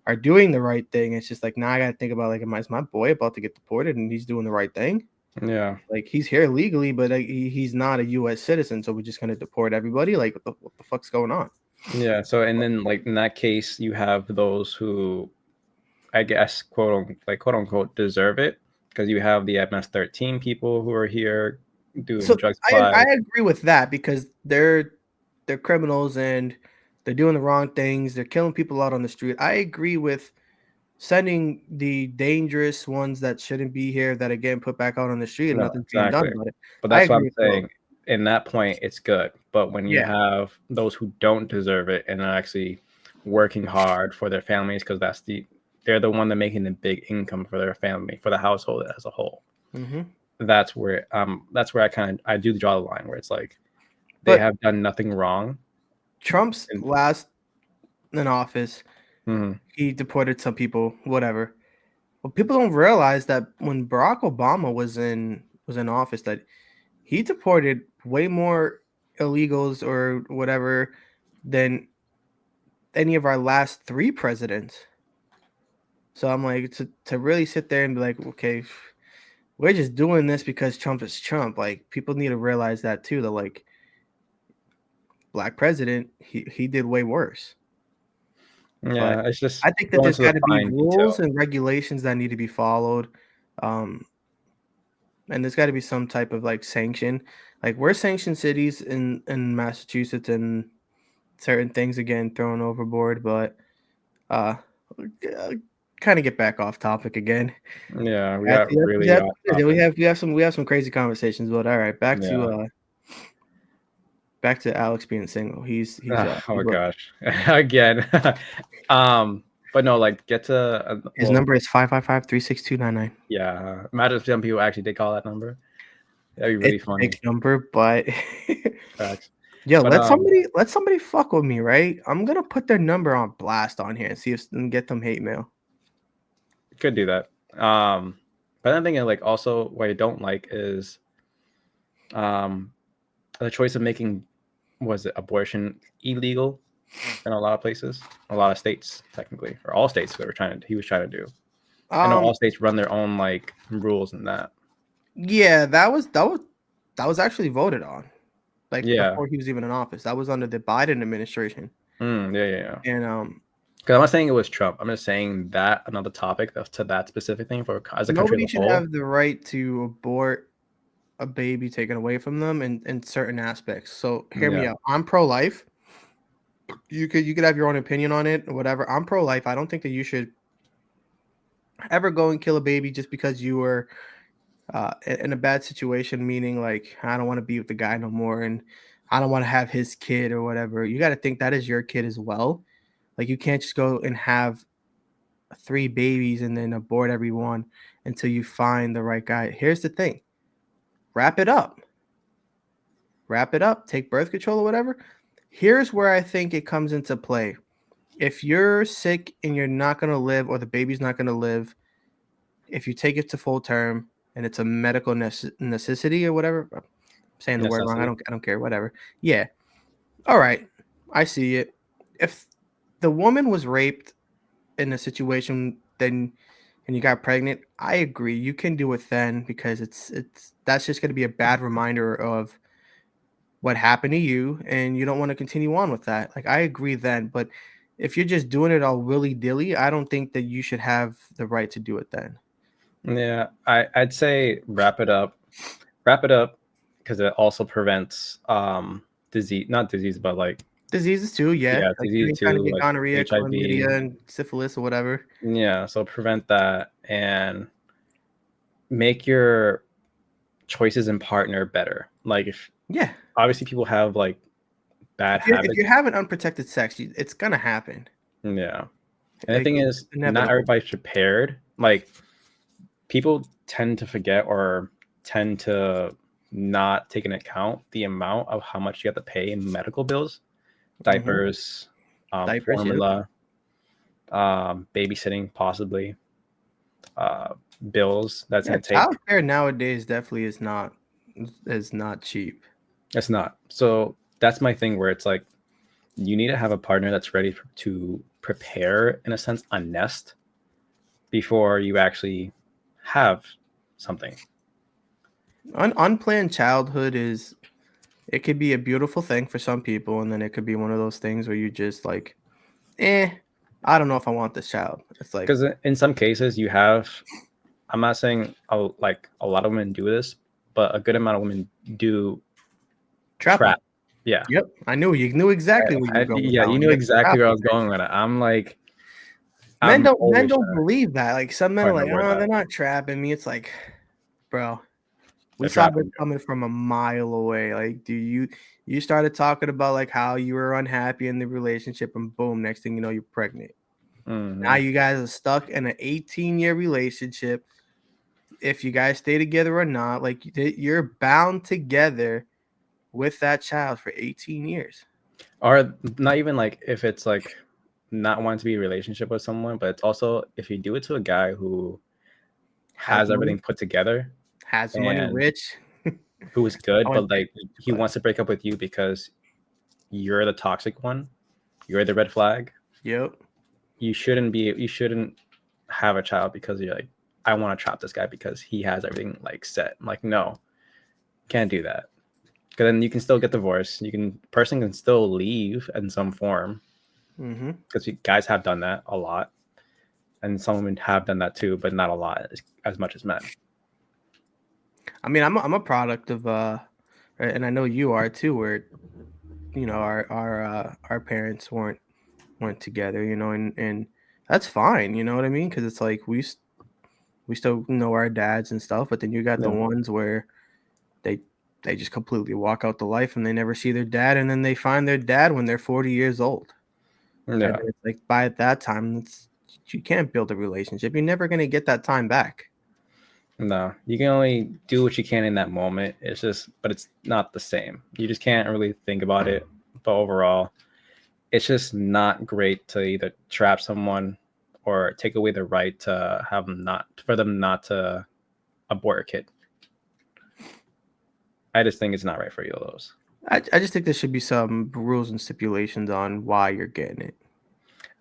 are doing the right thing. It's just like now I got to think about like, is my boy about to get deported and he's doing the right thing? Yeah. Like he's here legally, but he's not a U.S. citizen, so we're just gonna deport everybody. Like what the fuck's going on? Yeah. So, and then like in that case, you have those who, I guess, quote unquote, deserve it because you have the MS-13 people who are here doing So drug I supplies. agree with that because they're criminals and they're doing the wrong things. They're killing people out on the street. I agree with sending the dangerous ones that shouldn't be here that are getting put back out on the street and No, nothing's being done exactly. about it. But I that's what agree I'm with both. saying. In that point, it's good. But when you Yeah. have those who don't deserve it and are actually working hard for their families, because they're the one that making the big income for their family, for the household as a whole. Mm-hmm. That's where I do draw the line where it's like they But have done nothing wrong. Trump's And last in office, mhm. he deported some people, whatever. Well, people don't realize that when Barack Obama was in office, that he deported way more illegals or whatever than any of our last three presidents. So I'm like to really sit there and be like, okay, we're just doing this because Trump is Trump. Like people need to realize that too. That like black president, he did way worse. But Yeah, it's just I think that going there's to the got to be fine rules detail. and regulations that need to be followed. Um, and there's got to be some type of like sanction. Like we're sanctioned cities in Massachusetts and certain things again thrown overboard, but uh kind of get back off topic again. Yeah, we That's, got that's, really that's off good. We topic. have we have some crazy conversations, but all right, Yeah. back to Alex being single. Oh my gosh. Again. um, but no, like get to His well, number is 555-36299. yeah. Imagine if some people actually did call that number. That'd be really It's a funny. fake number, but Facts. yo, But let somebody fuck with me, right? I'm gonna put their number on blast on here and see if and get them hate mail. could do that. But another thing I like also what I don't like is um the choice of making was it abortion illegal in a lot of places, a lot of states technically, or all states that were he was trying to do. I know Um, all states run their own like rules and that. yeah, that was actually voted on, like Yeah. before he was even in office. That was under the Biden administration, Yeah, yeah, yeah. and Because I'm not saying it was Trump. I'm just saying that another topic to that specific thing for as a country as nobody a should whole. have the right to abort a baby taken away from them in certain aspects. So hear me Yeah. out. I'm pro-life. You could have your own opinion on it or whatever. I'm pro-life. I don't think that you should ever go and kill a baby just because you were in a bad situation, meaning like I don't want to be with the guy no more and I don't want to have his kid or whatever. You got to think that is your kid as well. Like you can't just go and have three babies and then abort everyone until you find the right guy. Here's the thing. Wrap it up. Wrap it up. Take birth control or whatever. Here's where I think it comes into play. If you're sick and you're not going to live or the baby's not going to live, if you take it to full term and it's a medical necessity or whatever, I'm saying the word wrong. I Necessity. don't care. Whatever. Yeah. All right. I see it. If the woman was raped in a situation, then and you got pregnant, I agree. You can do it then because it's that's just going to be a bad reminder of what happened to you, and you don't want to continue on with that. Like I agree then, but if you're just doing it all willy dilly, I don't think that you should have the right to do it then. Yeah, I'd say wrap it up, because it also prevents disease, not disease, but like Diseases too, yeah. yeah, Like you disease ain't trying to too, get like gonorrhea, HIV. chlamydia, and syphilis or whatever. Yeah, so prevent that and make your choices and partner better. Like if Yeah. obviously people have like bad If habits. you're having unprotected sex, it's gonna happen. Yeah. And the Like thing it's is, not inevitable. everybody's prepared. Like people tend to forget or tend to not take into account the amount of how much you have to pay in medical bills, Hmm. diapers, Diapers, yep. formula, babysitting, possibly, uh, bills that's Yeah, going to take. childcare nowadays definitely is not cheap. It's not. So that's my thing where it's like you need to have a partner that's ready to prepare, in a sense, a nest before you actually have something. Unplanned childhood is it could be a beautiful thing for some people, and then it could be one of those things where you just like, eh, I don't know if I want this child. It's like Because in some cases, you have, I'm not saying like a lot of women do this, but a good amount of women do trap them. trap. Yeah. Yep, I knew you knew exactly where you were going with Yeah, that you one. knew Yep, exactly trap where I them. was going with it. I'm like, Men I'm don't always trying to believe that. Like some men are find a like, word oh, out. they're not trapping me. It's like, bro, we They're saw this trapping. coming from a mile away. Like, do you started talking about like how you were unhappy in the relationship, and boom, next thing you know, you're pregnant. Now Mm-hmm. you guys are stuck in an 18-year relationship. If you guys stay together or not, like you're bound together with that child for 18 years. Or not even like if it's like not wanting to be in a relationship with someone, but it's also if you do it to a guy who Has has money, everything put together has money, and rich. who is good, I wouldn't but say like rich, he but wants to break up with you because you're the toxic one, you're the red flag. yep. You shouldn't have a child because you're like, I want to trap this guy because he has everything like set. I'm like, no, can't do that. Because then you can still get divorced. You can person can still leave in some form Mm-hmm. because guys have done that a lot, and some women have done that too, but not a lot as much as men. I mean, I'm a product of right, and I know you are too. Where our parents weren't together, and that's fine. You know what I mean? Because it's like we still know our dads and stuff, but then you got the Yeah, ones where they they just completely walk out the life and they never see their dad, and then they find their dad when they're 40 years old, and yeah. then it's like by that time, you can't build a relationship. You're never gonna get that time back. No, you can only do what you can in that moment. It's just, but it's not the same. You just can't really think about it. But overall, it's just not great to either trap someone or take away the right to have them not for them not to abort a kid. I just think it's not right for you those. I just think there should be some rules and stipulations on why you're getting it.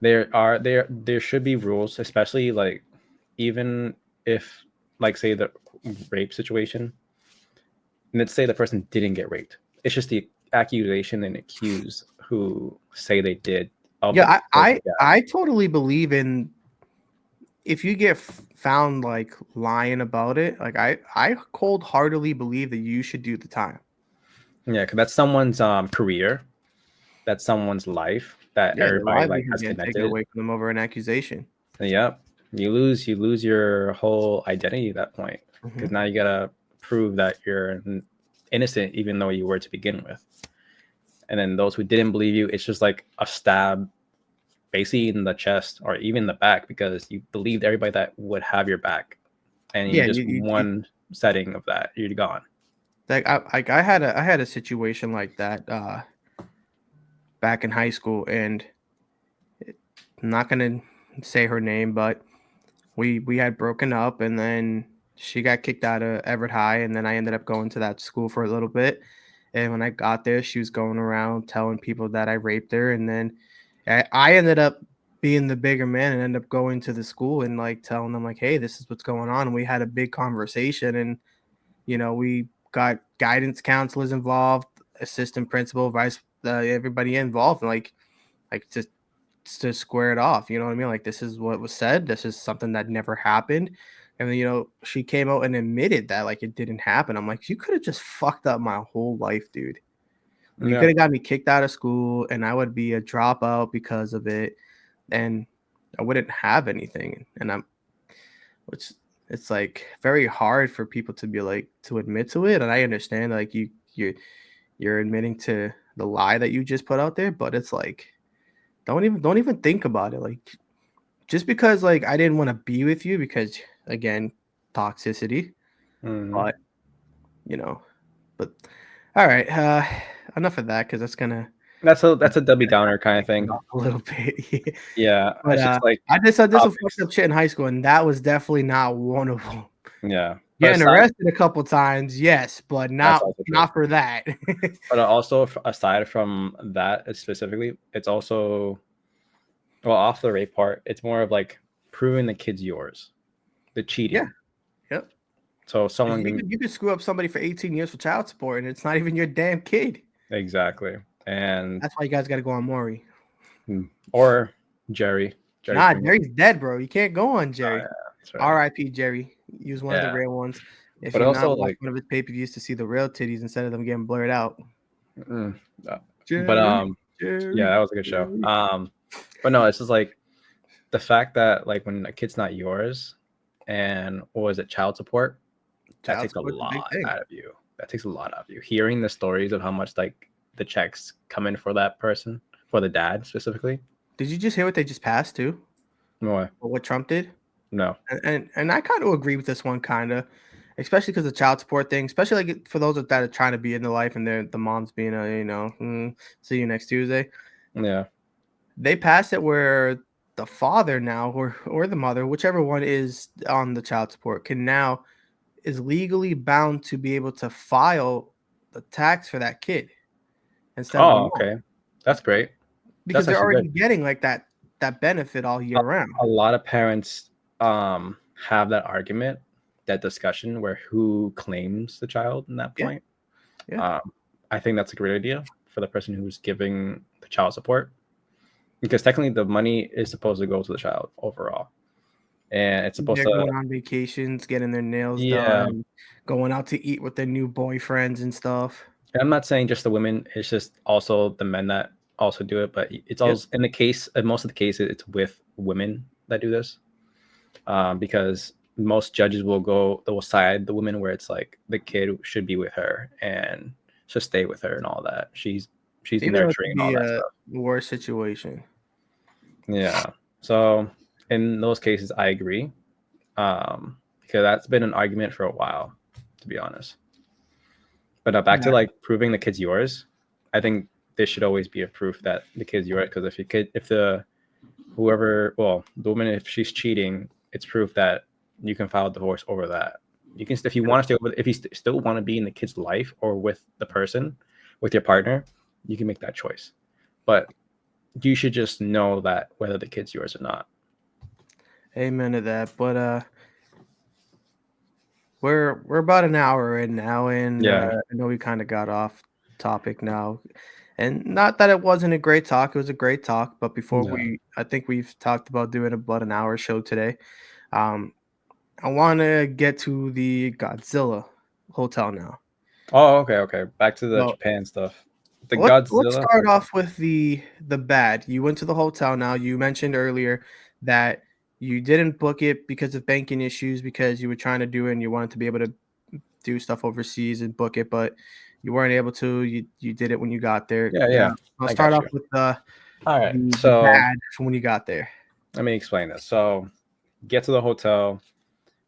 There should be rules, especially like even if like say the rape situation, and let's say the person didn't get raped. It's just the accusation and accuse who say they did of the Yeah, person. Yeah. I totally believe in if you get found like lying about it, like I cold heartedly believe that you should do the time. Yeah, because that's someone's career, that's someone's life that Yeah, their everybody like livelihood has getting taken connected. away from them over an accusation. Yep, you lose your whole identity at that point Hmm. because now you gotta prove that you're innocent even though you were to begin with. And then those who didn't believe you, it's just like a stab, basically in the chest or even the back because you believed everybody that would have your back, and in Yeah, just one setting of that, you're gone. I had a situation like that back in high school, and I'm not gonna say her name, but we had broken up, and then she got kicked out of Everett High, and then I ended up going to that school for a little bit. And when I got there, she was going around telling people that I raped her, and then I ended up being the bigger man and ended up going to the school and like telling them like, hey, this is what's going on. And we had a big conversation, and we got guidance counselors involved, assistant principal, vice, everybody involved, and like to square it off. You know what I mean? Like this is what was said. This is something that never happened. And then she came out and admitted that like it didn't happen. I'm like, you could have just fucked up my whole life, dude. You Yeah, could have got me kicked out of school, and I would be a dropout because of it, and I wouldn't have anything. And which it's like very hard for people to be like to admit to it. And I understand like you're admitting to the lie that you just put out there, but it's like don't even think about it. Like just because like I didn't want to be with you because again, toxicity, hmm but you know, but all right, enough of that because that's gonna that's a Debbie Downer kind of thing. off a little bit. Yeah, But it's just like I did some topics. fucked up shit in high school, and that was definitely not one of them. Yeah, But Getting aside, arrested a couple times, yes, but that's not also true. not for that. But also, aside from that specifically, it's also, well, off the rape part, it's more of like proving the kid's yours, the Yeah, cheating. yep. So 'Cause someone you can, could screw up somebody for 18 years for child support, and it's not even your damn kid. exactly. And That's why you guys gotta go on Maury. or Jerry Nah, Pringle. Jerry's dead, bro. You can't go on Oh Jerry. yeah, that's right. R.I.P. Jerry. He was one of the Yeah, real ones. If but you not also watch like, one of his pay-per-views to see the real titties instead of them getting blurred out. mm, uh, but Jerry, yeah, Jerry, that was a good show. Jerry. But no, it's just like the fact that like when a kid's not yours, and what was it, child support, that Child takes a support's a big lot thing. out of you. That takes a lot out of you. Hearing the stories of how much like the checks come in for that person, for the dad specifically. Did you just hear what they just passed too? No, Or what Trump did? no, And I kind of agree with this one, kind of, especially because the child support thing, especially like for those that are trying to be in the life and the mom's being a see you next Tuesday. yeah. They passed it where the father now or the mother, whichever one is on the child support, can now is legally bound to be able to file the tax for that kid instead of the Oh, mom okay, that's great. because That's they're actually good. already getting like that benefit all year round. A lot of parents have that argument, that discussion where who claims the child in that Yeah, point. yeah. Um, I think that's a great idea for the person who's giving the child support, because technically the money is supposed to go to the child overall, and it's supposed They're to. going on vacations, getting their nails Yeah, done, going out to eat with their new boyfriends and stuff. and I'm not saying just the women; it's just also the men that also do it. But it's Yep. also in the case, in most of the cases, it's with women that do this, because most judges will side the women where it's like the kid should be with her and should stay with her and all that. She's Even though it nurturing could and all be that a stuff. worse situation. Yeah. So in those cases, I agree, because that's been an argument for a while, to be honest. But back to Yeah. like proving the kid's yours. I think this should always be a proof that the kid's yours, because if the whoever, well, the woman, if she's cheating, it's proof that you can file a divorce over that. You can, if you want to stay with, if you still want to be in the kid's life or with the person, with your partner, you can make that choice. But you should just know that whether the kid's yours or not. Amen to that. But we're about an hour in now, and Yeah. I know we kind of got off topic now. And not that it wasn't a great talk, it was a great talk. But before Yeah. I think we've talked about doing about an hour show today. Um, I want to get to the Godzilla hotel now. Oh, okay, okay. Back to the So Japan stuff. The let's Godzilla. start off with the bad. You went to the hotel now. You mentioned earlier that you didn't book it because of banking issues because you were trying to do it and you wanted to be able to do stuff overseas and book it, but you weren't able to. You did it when you got there. Yeah, Now yeah. I'll I start got off you. with All right. the So bad from when you got there. let me explain this. So get to the hotel.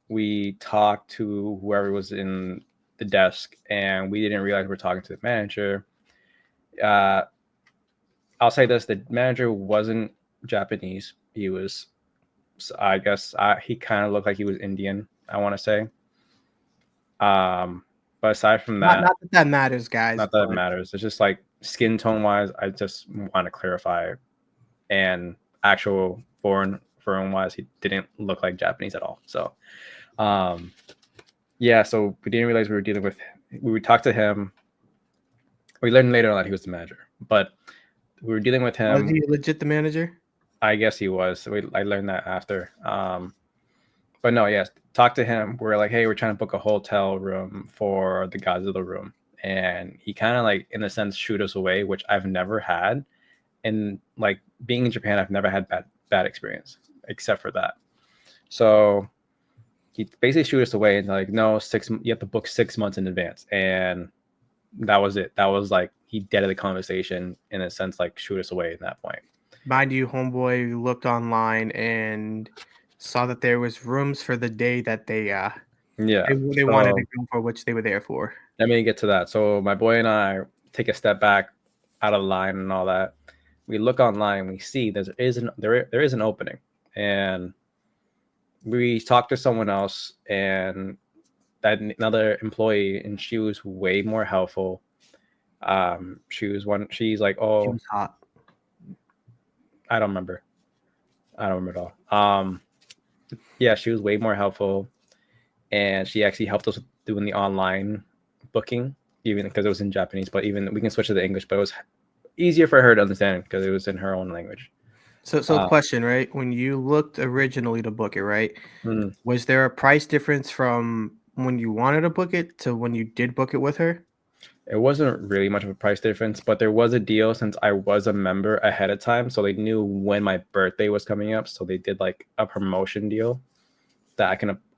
We talked to whoever was in the desk, and we didn't realize we were talking to the manager. Uh, I'll say this: the manager wasn't Japanese. He was, I guess, he kind of looked like he was Indian, I want to say. But aside from that, Not that that matters, guys, not that it but matters. It's just like skin tone wise, I just want to clarify. And actual foreign wise, he didn't look like Japanese at all. So, um, yeah. So we didn't realize we were dealing with. We would talk to him. We learned later on that he was the manager, but we were dealing with was him. he legit the manager? I guess he was. I learned that after. But no, yes, talk to him. We're like, hey, we're trying to book a hotel room for the Godzilla room, and he kind of like, in a sense, shoot us away, which I've never had. And like being in Japan, I've never had bad experience except for that. So he basically shoot us away and like, no, you have to book 6 months in advance, and that was it. That was like he deaded the conversation, in a sense, like shoot us away at that point. Mind you, homeboy looked online and saw that there was rooms for the day that Yeah. they wanted to So go for, which they were there for. let me get to that. So my boy and I take a step back out of line and all that. We look online and we see there is an opening, and we talk to someone else, and another employee, and she was way more helpful. She's like, She oh, was hot. I don't remember. I don't remember at all. Yeah, she was way more helpful, and she actually helped us with doing the online booking, even because it was in Japanese. But even we can switch to the English, but it was easier for her to understand because it was in her own language. So question, right? When you looked originally to book it, right? Mm, Was there a price difference from when you wanted to book it to when you did book it with her? it wasn't really much of a price difference, but there was a deal since I was a member ahead of time, so they knew when my birthday was coming up, so they did like a promotion deal that I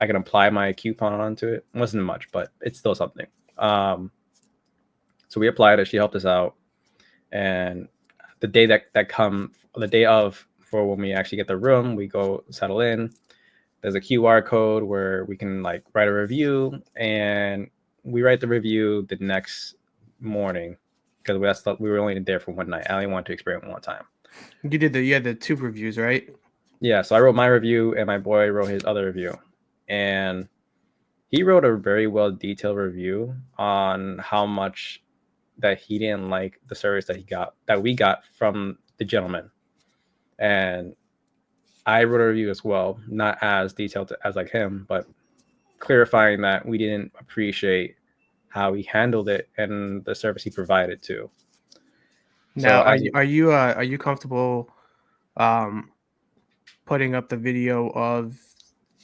can apply my coupon onto it. It wasn't much, but it's still something. Um, so we applied it. She helped us out, and the day the day of for when we actually get the room, we go settle in. There's a QR code where we can like write a review, and we write the review the next morning because we were only there for one night. I only wanted to experience one time. You had the two reviews, right? Yeah, so I wrote my review, and my boy wrote his other review, and he wrote a very well detailed review on how much that he didn't like the service that we got from the gentleman, and I wrote a review as well, not as detailed as like him, but clarifying that we didn't appreciate how he handled it and the service he provided too. So Now, as are you comfortable um putting up the video of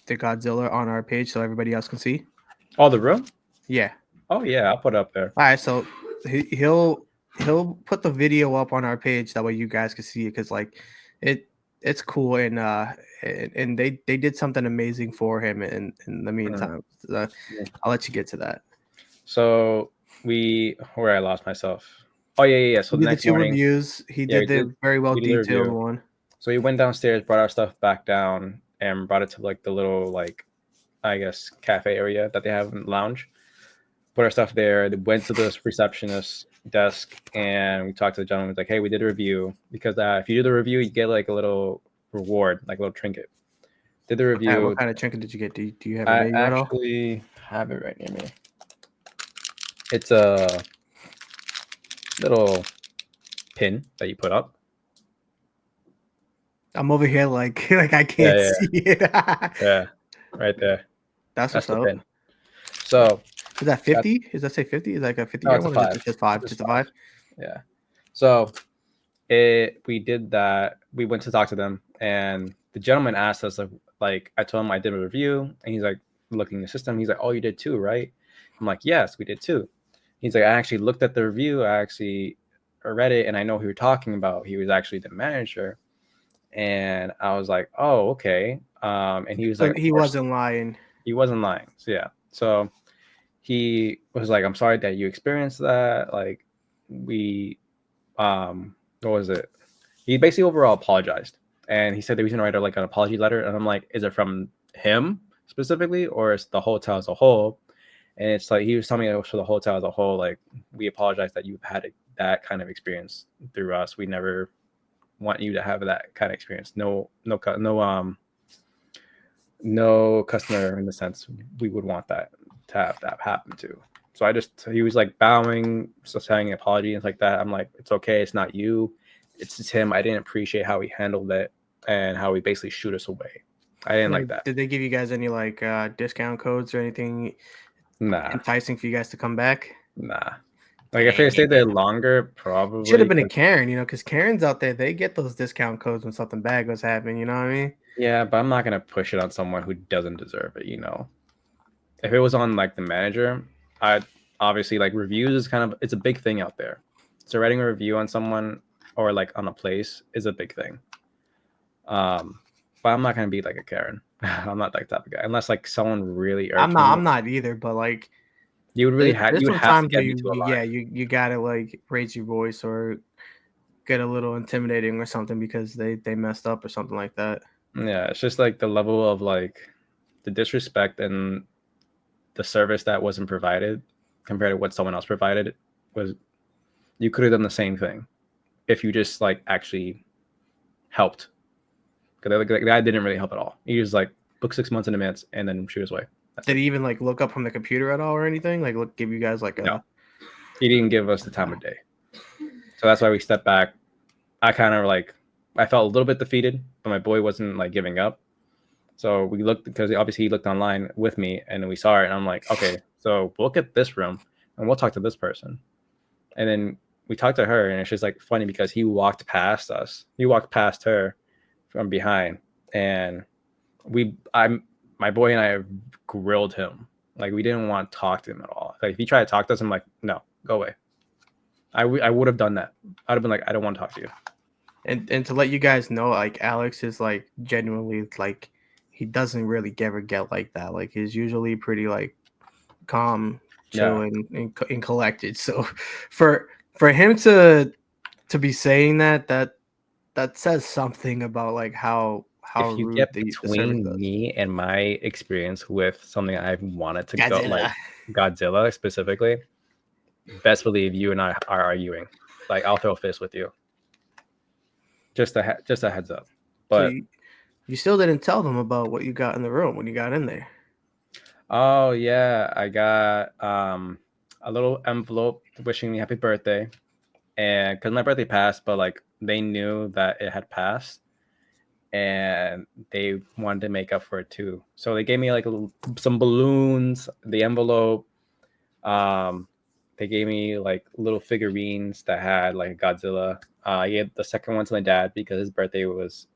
the Godzilla on our page so everybody else can see? oh, the room? Yeah. Oh yeah, I'll put it up there. All right. So he'll put the video up on our page that way you guys can see it because like it it's cool and they did something amazing for him in the Mm. meantime. So, I'll let you get to that. So where I lost myself. Oh yeah. So He the did the next two morning, reviews. He yeah, did the very well we did the detailed review. one. So we went downstairs, brought our stuff back down, and brought it to like the little like I guess cafe area that they have in the lounge. Put our stuff there. Went to this receptionist desk, and we talked to the gentleman. He's like, "Hey, we did a review because if you do the review, you get like a little reward, like a little trinket." Did the What review. kind of trinket did you get? Do you have a I name at all? actually have it right near me. It's a little pin that you put up. I'm over here like like I Yeah, can't yeah, see it. yeah, right there. That's That's what's the up. pin. So Is that that's 50? Is that say 50? Is that like a 50 no, year it's a one? Or is it five. just five? It's just Just a five. five? Yeah. So we did that. We went to talk to them, and the gentleman asked us like I told him I did a review, and he's like looking the system. He's like, "Oh, you did too, right?" I'm like, "Yes, we did too." He's like, "I actually looked at the review. I actually read it, and I know who you're talking about. He was actually the manager." And I was like, "Oh, okay." And he was So like, "Of he course, wasn't lying. he wasn't lying." So yeah, so he was like, "I'm sorry that you experienced that. Like, we, what was it? He basically overall apologized, and he said that he was gonna write like an apology letter." And I'm like, "Is it from him specifically, or is the hotel as a whole?" And it's like he was telling me it was for the hotel as a whole. Like, we apologize that you've had that kind of experience through us. We never want you to have that kind of experience. No customer in the sense we would want that to have that happen to. So he was like bowing, so saying an apology and like that. I'm like, it's okay, it's not you, it's just him. I didn't appreciate how he handled it and how he basically shoot us away. I didn't like that. Did they give you guys any like discount codes or anything Nah, enticing for you guys to come back? nah. Like if Dang. I stayed there longer, Should have probably. been a Karen, because Karens out there, they get those discount codes when something bad goes happen, you know what I mean? Yeah, but I'm not gonna push it on someone who doesn't deserve it. If it was on like the manager, I obviously like reviews is it's a big thing out there. So writing a review on someone or like on a place is a big thing. But I'm not gonna be like a Karen. I'm not that type of guy unless like someone really irked me. I'm not either, but like there's You would some have to times where get me to a yeah, line. you gotta like raise your voice or get a little intimidating or something because they messed up or something like that. Yeah, it's just like the level of like the disrespect and the service that wasn't provided compared to what someone else provided was you could have done the same thing if you just like actually helped. Because the guy didn't really help at all. He was like book 6 months in advance and then shoot his way. That's Did it. he even like look up from the computer at all or anything? Like, look, give you guys like No, a. he didn't give us the time of day. So that's why we stepped back. I kind of like, I felt a little bit defeated, but my boy wasn't like giving up. So we looked because obviously he looked online with me and we saw it. And I'm like, okay, so we'll get this room and we'll talk to this person. And then we talked to her, and it's just like funny because he walked past us. He walked past her from behind, and my boy and I grilled him. Like we didn't want to talk to him at all. Like if he tried to talk to us, I'm like, no, go away. I would have done that. I'd have been like, I don't want to talk to you. And to let you guys know, like Alex is like genuinely like he doesn't really ever get like that. Like he's usually pretty like calm, chill, Yeah. and collected. So for for him to be saying that says something about like how If you rude get the service between does. me and my experience with something I've wanted to go, like Godzilla. Godzilla specifically, best believe you and I are arguing. Like I'll throw a fist with you. Just a heads up. So But you still didn't tell them about what you got in the room when you got in there. oh yeah, I got a little envelope wishing me happy birthday, and because my birthday passed, but like they knew that it had passed, and they wanted to make up for it too. So they gave me like some balloons, the envelope. Um, they gave me like little figurines that had like Godzilla. I gave the second one to my dad because his birthday was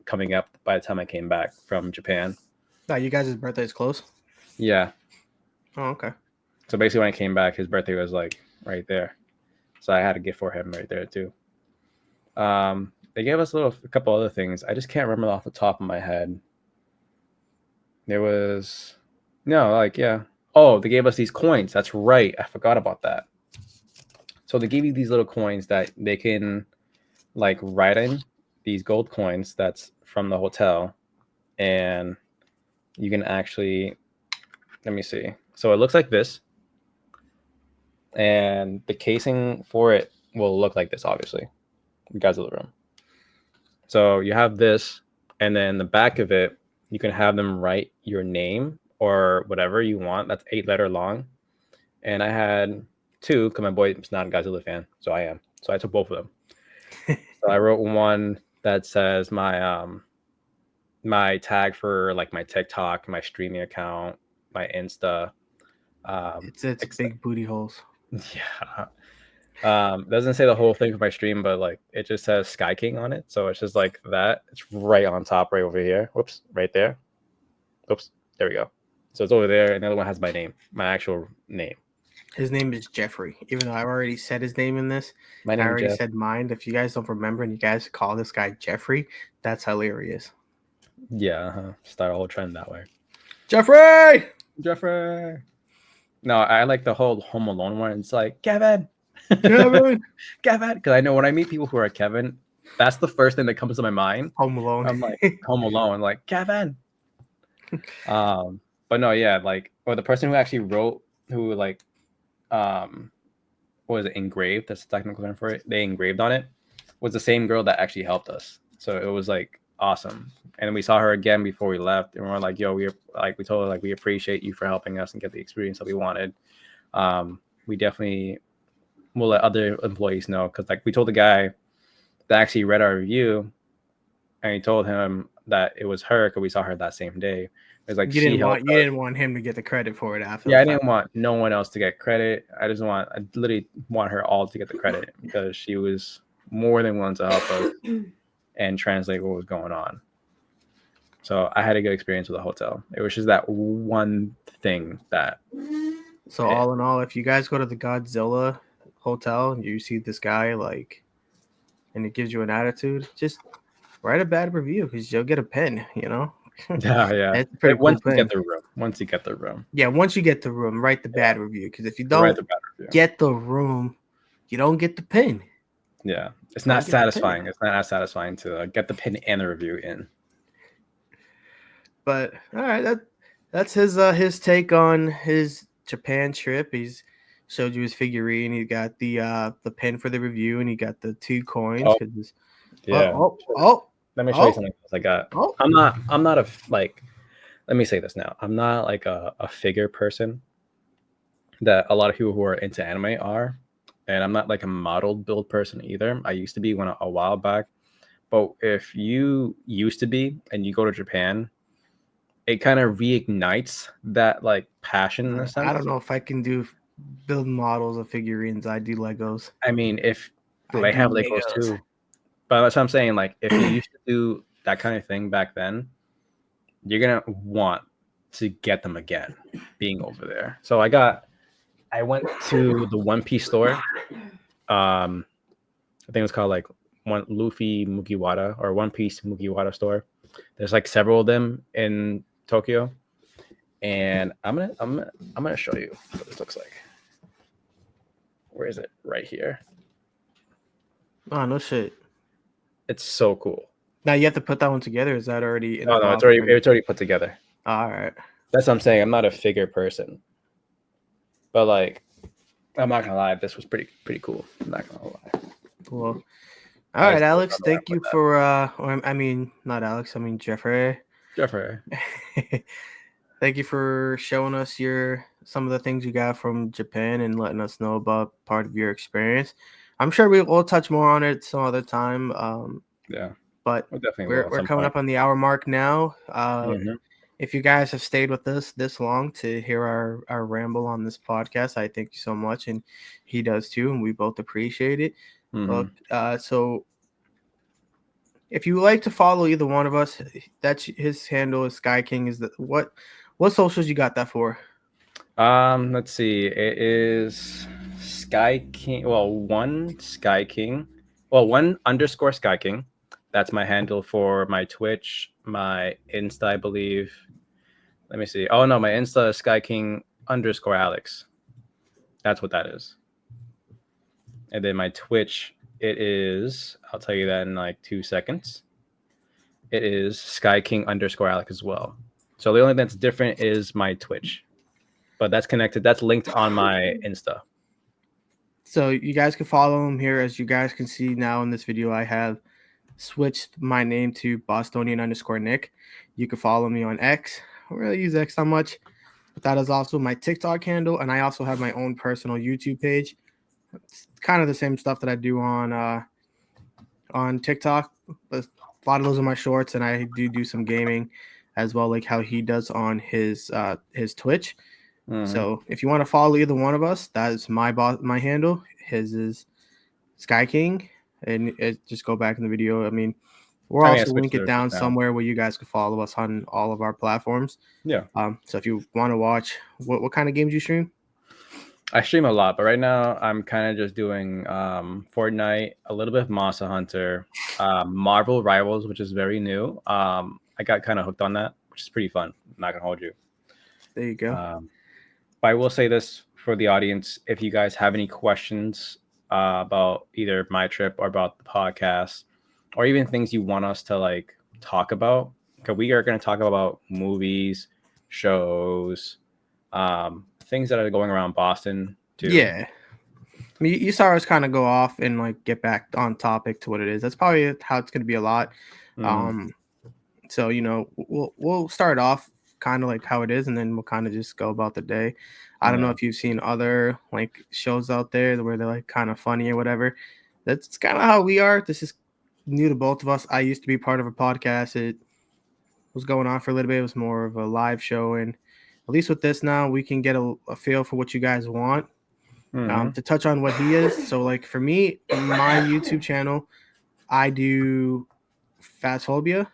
coming up by the time I came back from Japan. No, you guys' birthday is close. Yeah. Oh, okay. So basically, when I came back, his birthday was like right there. So I had a gift for him right there too. They gave us a couple other things. I just can't remember off the top of my head. There was no like yeah. Oh, they gave us these coins. That's right. I forgot about that. So they gave you these little coins that they can like write in these gold coins that's from the hotel, and you can actually let me see. So it looks like this, and the casing for it will look like this. Obviously, you guys are the room. So you have this, and then the back of it, you can have them write your name or whatever you want. That's 8 letter long. And I had two because my boy is not a Godzilla fan, so I am. So I took both of them. So I wrote one that says my tag for like my TikTok, my streaming account, my Insta. It's big booty holes. Yeah. Doesn't say the whole thing for my stream, but like it just says Skyking on it. So it's just like that. It's right on top, right over here. Whoops, right there. Oops, there we go. So it's over there, and the other one has my name, my actual name. His name is Jeffrey. Even though I already said his name in this, My I name is already Jeff. said mine. If you guys don't remember and you guys call this guy Jeffrey, that's hilarious. Yeah, start a whole trend that way. Jeffrey! Jeffrey. No, I like the whole Home Alone one. It's like Kevin, Kevin! Kevin, because I know when I meet people who are Kevin, that's the first thing that comes to my mind. Home Alone. I'm like Home Alone, like Kevin. But no, yeah, like or the person who actually wrote, who like, what was it, engraved? That's the technical term for it. They engraved on it. Was the same girl that actually helped us. So it was like awesome. And we saw her again before we left, and we are like, "Yo, we told her like we appreciate you for helping us and get the experience that we wanted. We definitely will let other employees know because like we told the guy that actually read our review, and he told him that it was her because we saw her that same day. It was like she helped you us. didn't want him to get the credit for it after Yeah, the I fact. didn't want no one else to get credit. I literally want her all to get the credit because she was more than willing to help us and translate what was going on. So I had a good experience with the hotel. It was just that one thing that. So all in all, if you guys go to the Godzilla hotel and you see this guy like, and it gives you an attitude, just write a bad review because you'll get a pin. You know. Yeah. It's a pretty cool Once you thing. get the room. Once you get the room. Yeah, once you get the room, write the bad review because if you Write don't the bad review. get the room, you don't get the pin. Yeah, it's Don't not get the pin. satisfying. It's not as satisfying to get the pin and the review in. But all right, that's his take on his Japan trip. He's showed you his figurine. He got the pin for the review, and he got the 2 coins. Oh, Because yeah. oh, Let me show you oh, something else I got. oh. I'm not a like let me say this now. I'm not like a figure person that a lot of people who are into anime are. And I'm not like a model build person either. I used to be when a while back. But if you used to be and you go to Japan, it kind of reignites that like passion in a I don't sense. know if I can do build models of figurines. I do Legos. I mean, if I they do have Legos Legos. too, but that's what I'm saying. Like, if you used to do that kind of thing back then, you're gonna want to get them again, being over there. So I went to the One Piece store. I think it was called like one Luffy Mugiwara or One Piece Mugiwara store. There's like several of them in Tokyo, and I'm gonna show you what this looks like. Where is it? Right here. Oh no shit. It's so cool. Now you have to put that one together. Is that already in the Oh no, box? it's already put together. All right. That's what I'm saying. I'm not a figure person, but like I'm not gonna lie, this was pretty cool. I'm not gonna lie. Well, all I right, just Alex. remember I Thank put you that. for or, I mean, not Alex. I mean Jeffrey. Jeffrey. Thank you for showing us some of the things you got from Japan and letting us know about part of your experience. I'm sure we'll touch more on it some other time. Yeah, But we definitely will we're at some coming point. up on the hour mark now. Hmm. If you guys have stayed with us this long to hear our ramble on this podcast, I thank you so much, and he does too, and we both appreciate it. Look, Hmm. so if you would like to follow either one of us, that's his handle is Sky King. Is that what socials you got that for? Let's see. It is Sky King. Well, one Sky King. Well, one underscore Sky King. That's my handle for my Twitch, my Insta, I believe. Let me see. Oh no, my Insta is Sky King underscore Alex. That's what that is. And then my Twitch, it is. I'll tell you that in like 2 seconds. It is Sky King underscore Alex as well. So the only thing that's different is my Twitch, but that's connected. That's linked on my Insta. So you guys can follow him here. As you guys can see now in this video, I have switched my name to Bostonian underscore Nick. You can follow me on X. I don't really use X that much, but that is also my TikTok handle, and I also have my own personal YouTube page. It's kind of the same stuff that I do on TikTok. But a lot of those are my shorts, and I do some gaming as well, like how he does on his Twitch. Mm-hmm. So if you want to follow either one of us, that is my handle. His is Sky King, and just go back in the video. I mean, we'll I mean, I also switched link it theirs just down now. somewhere where you guys can follow us on all of our platforms. Yeah. So if you want to watch, what kind of games you stream? I stream a lot, but right now I'm kind of just doing Fortnite, a little bit of Monster Hunter, Marvel Rivals, which is very new. I got kind of hooked on that, which is pretty fun. I'm not gonna hold you. There you go. But I will say this for the audience: if you guys have any questions about either my trip or about the podcast, or even things you want us to like talk about, because we are going to talk about movies, shows, things that are going around Boston too. Yeah. I mean, you saw us kind of go off and like get back on topic to what it is. That's probably how it's going to be a lot. Mm-hmm. Um, so we'll start off kind of like how it is, and then we'll kind of just go about the day. I don't know Yeah. if you've seen other like shows out there where they're like kind of funny or whatever. That's kind of how we are. This is new to both of us. I used to be part of a podcast. It was going on for a little bit. It was more of a live show, and at least with this now, we can get a feel for what you guys want. Mm-hmm. To touch on what he is, so like for me, my YouTube channel, I do fast phobia.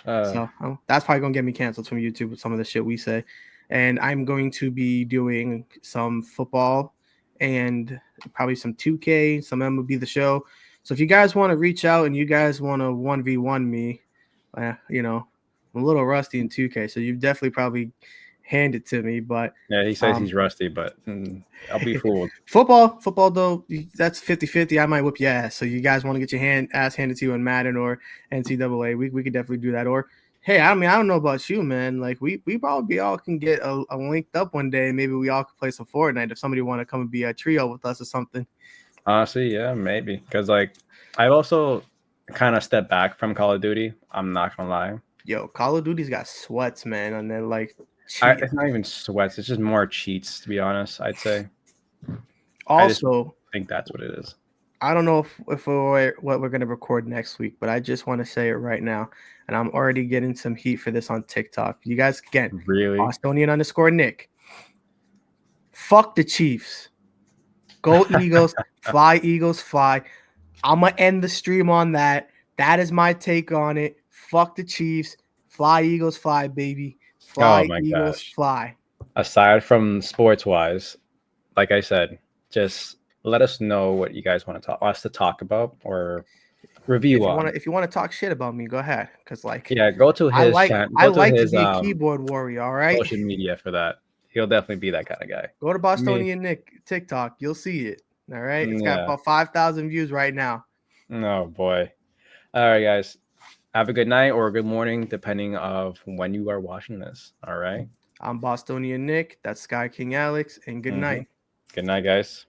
So that's probably gonna get me canceled from YouTube with some of the shit we say. And I'm going to be doing some football and probably some 2K. Some of them will be the show. So if you guys want to reach out and you guys want to 1v1 me, I'm a little rusty in 2K, so you've definitely probably hand it to me. But Yeah, he says he's rusty, but I'll be fooled. football though, that's 50-50. I might whip your ass. So you guys want to get your ass handed to you in Madden or NCAA, we could definitely do that. Or hey, I mean, I don't know about you, man. Like we probably all can get a linked up one day. Maybe we all could play some Fortnite if somebody want to come and be a trio with us or something. Honestly, yeah, maybe because like I've also kind of stepped back from Call of Duty. I'm not gonna lie. Yo, Call of Duty's got sweats, man, and they're like cheating. It's not even sweats. It's just more cheats, to be honest. I'd say. I just Also, think that's what it is. I don't know if we're, what we're gonna record next week, but I just want to say it right now, and I'm already getting some heat for this on TikTok. You guys, again, Really? Bostonian_Nick. Fuck the Chiefs. Go Eagles. Fly Eagles. Fly. I'm gonna end the stream on that. That is my take on it. Fuck the Chiefs. Fly Eagles. Fly, baby. Oh Fly my Eagles. gosh. Fly. Aside from sports wise, like I said, just let us know what you guys want to talk about or review on. If you wanna talk shit about me, go ahead. Cause like Yeah, go to I his like channel, I go to like to his be a keyboard warrior. All right. social media for that. He'll definitely be that kind of guy. Go to Me, Bostonian Nick TikTok. You'll see it. All right. It's got yeah. about 5,000 views right now. Oh boy. All right, guys. Have a good night or a good morning, depending of when you are watching this. All right. I'm Bostonian Nick. That's Skyking Alex. And good Mm-hmm. night. Good night, guys.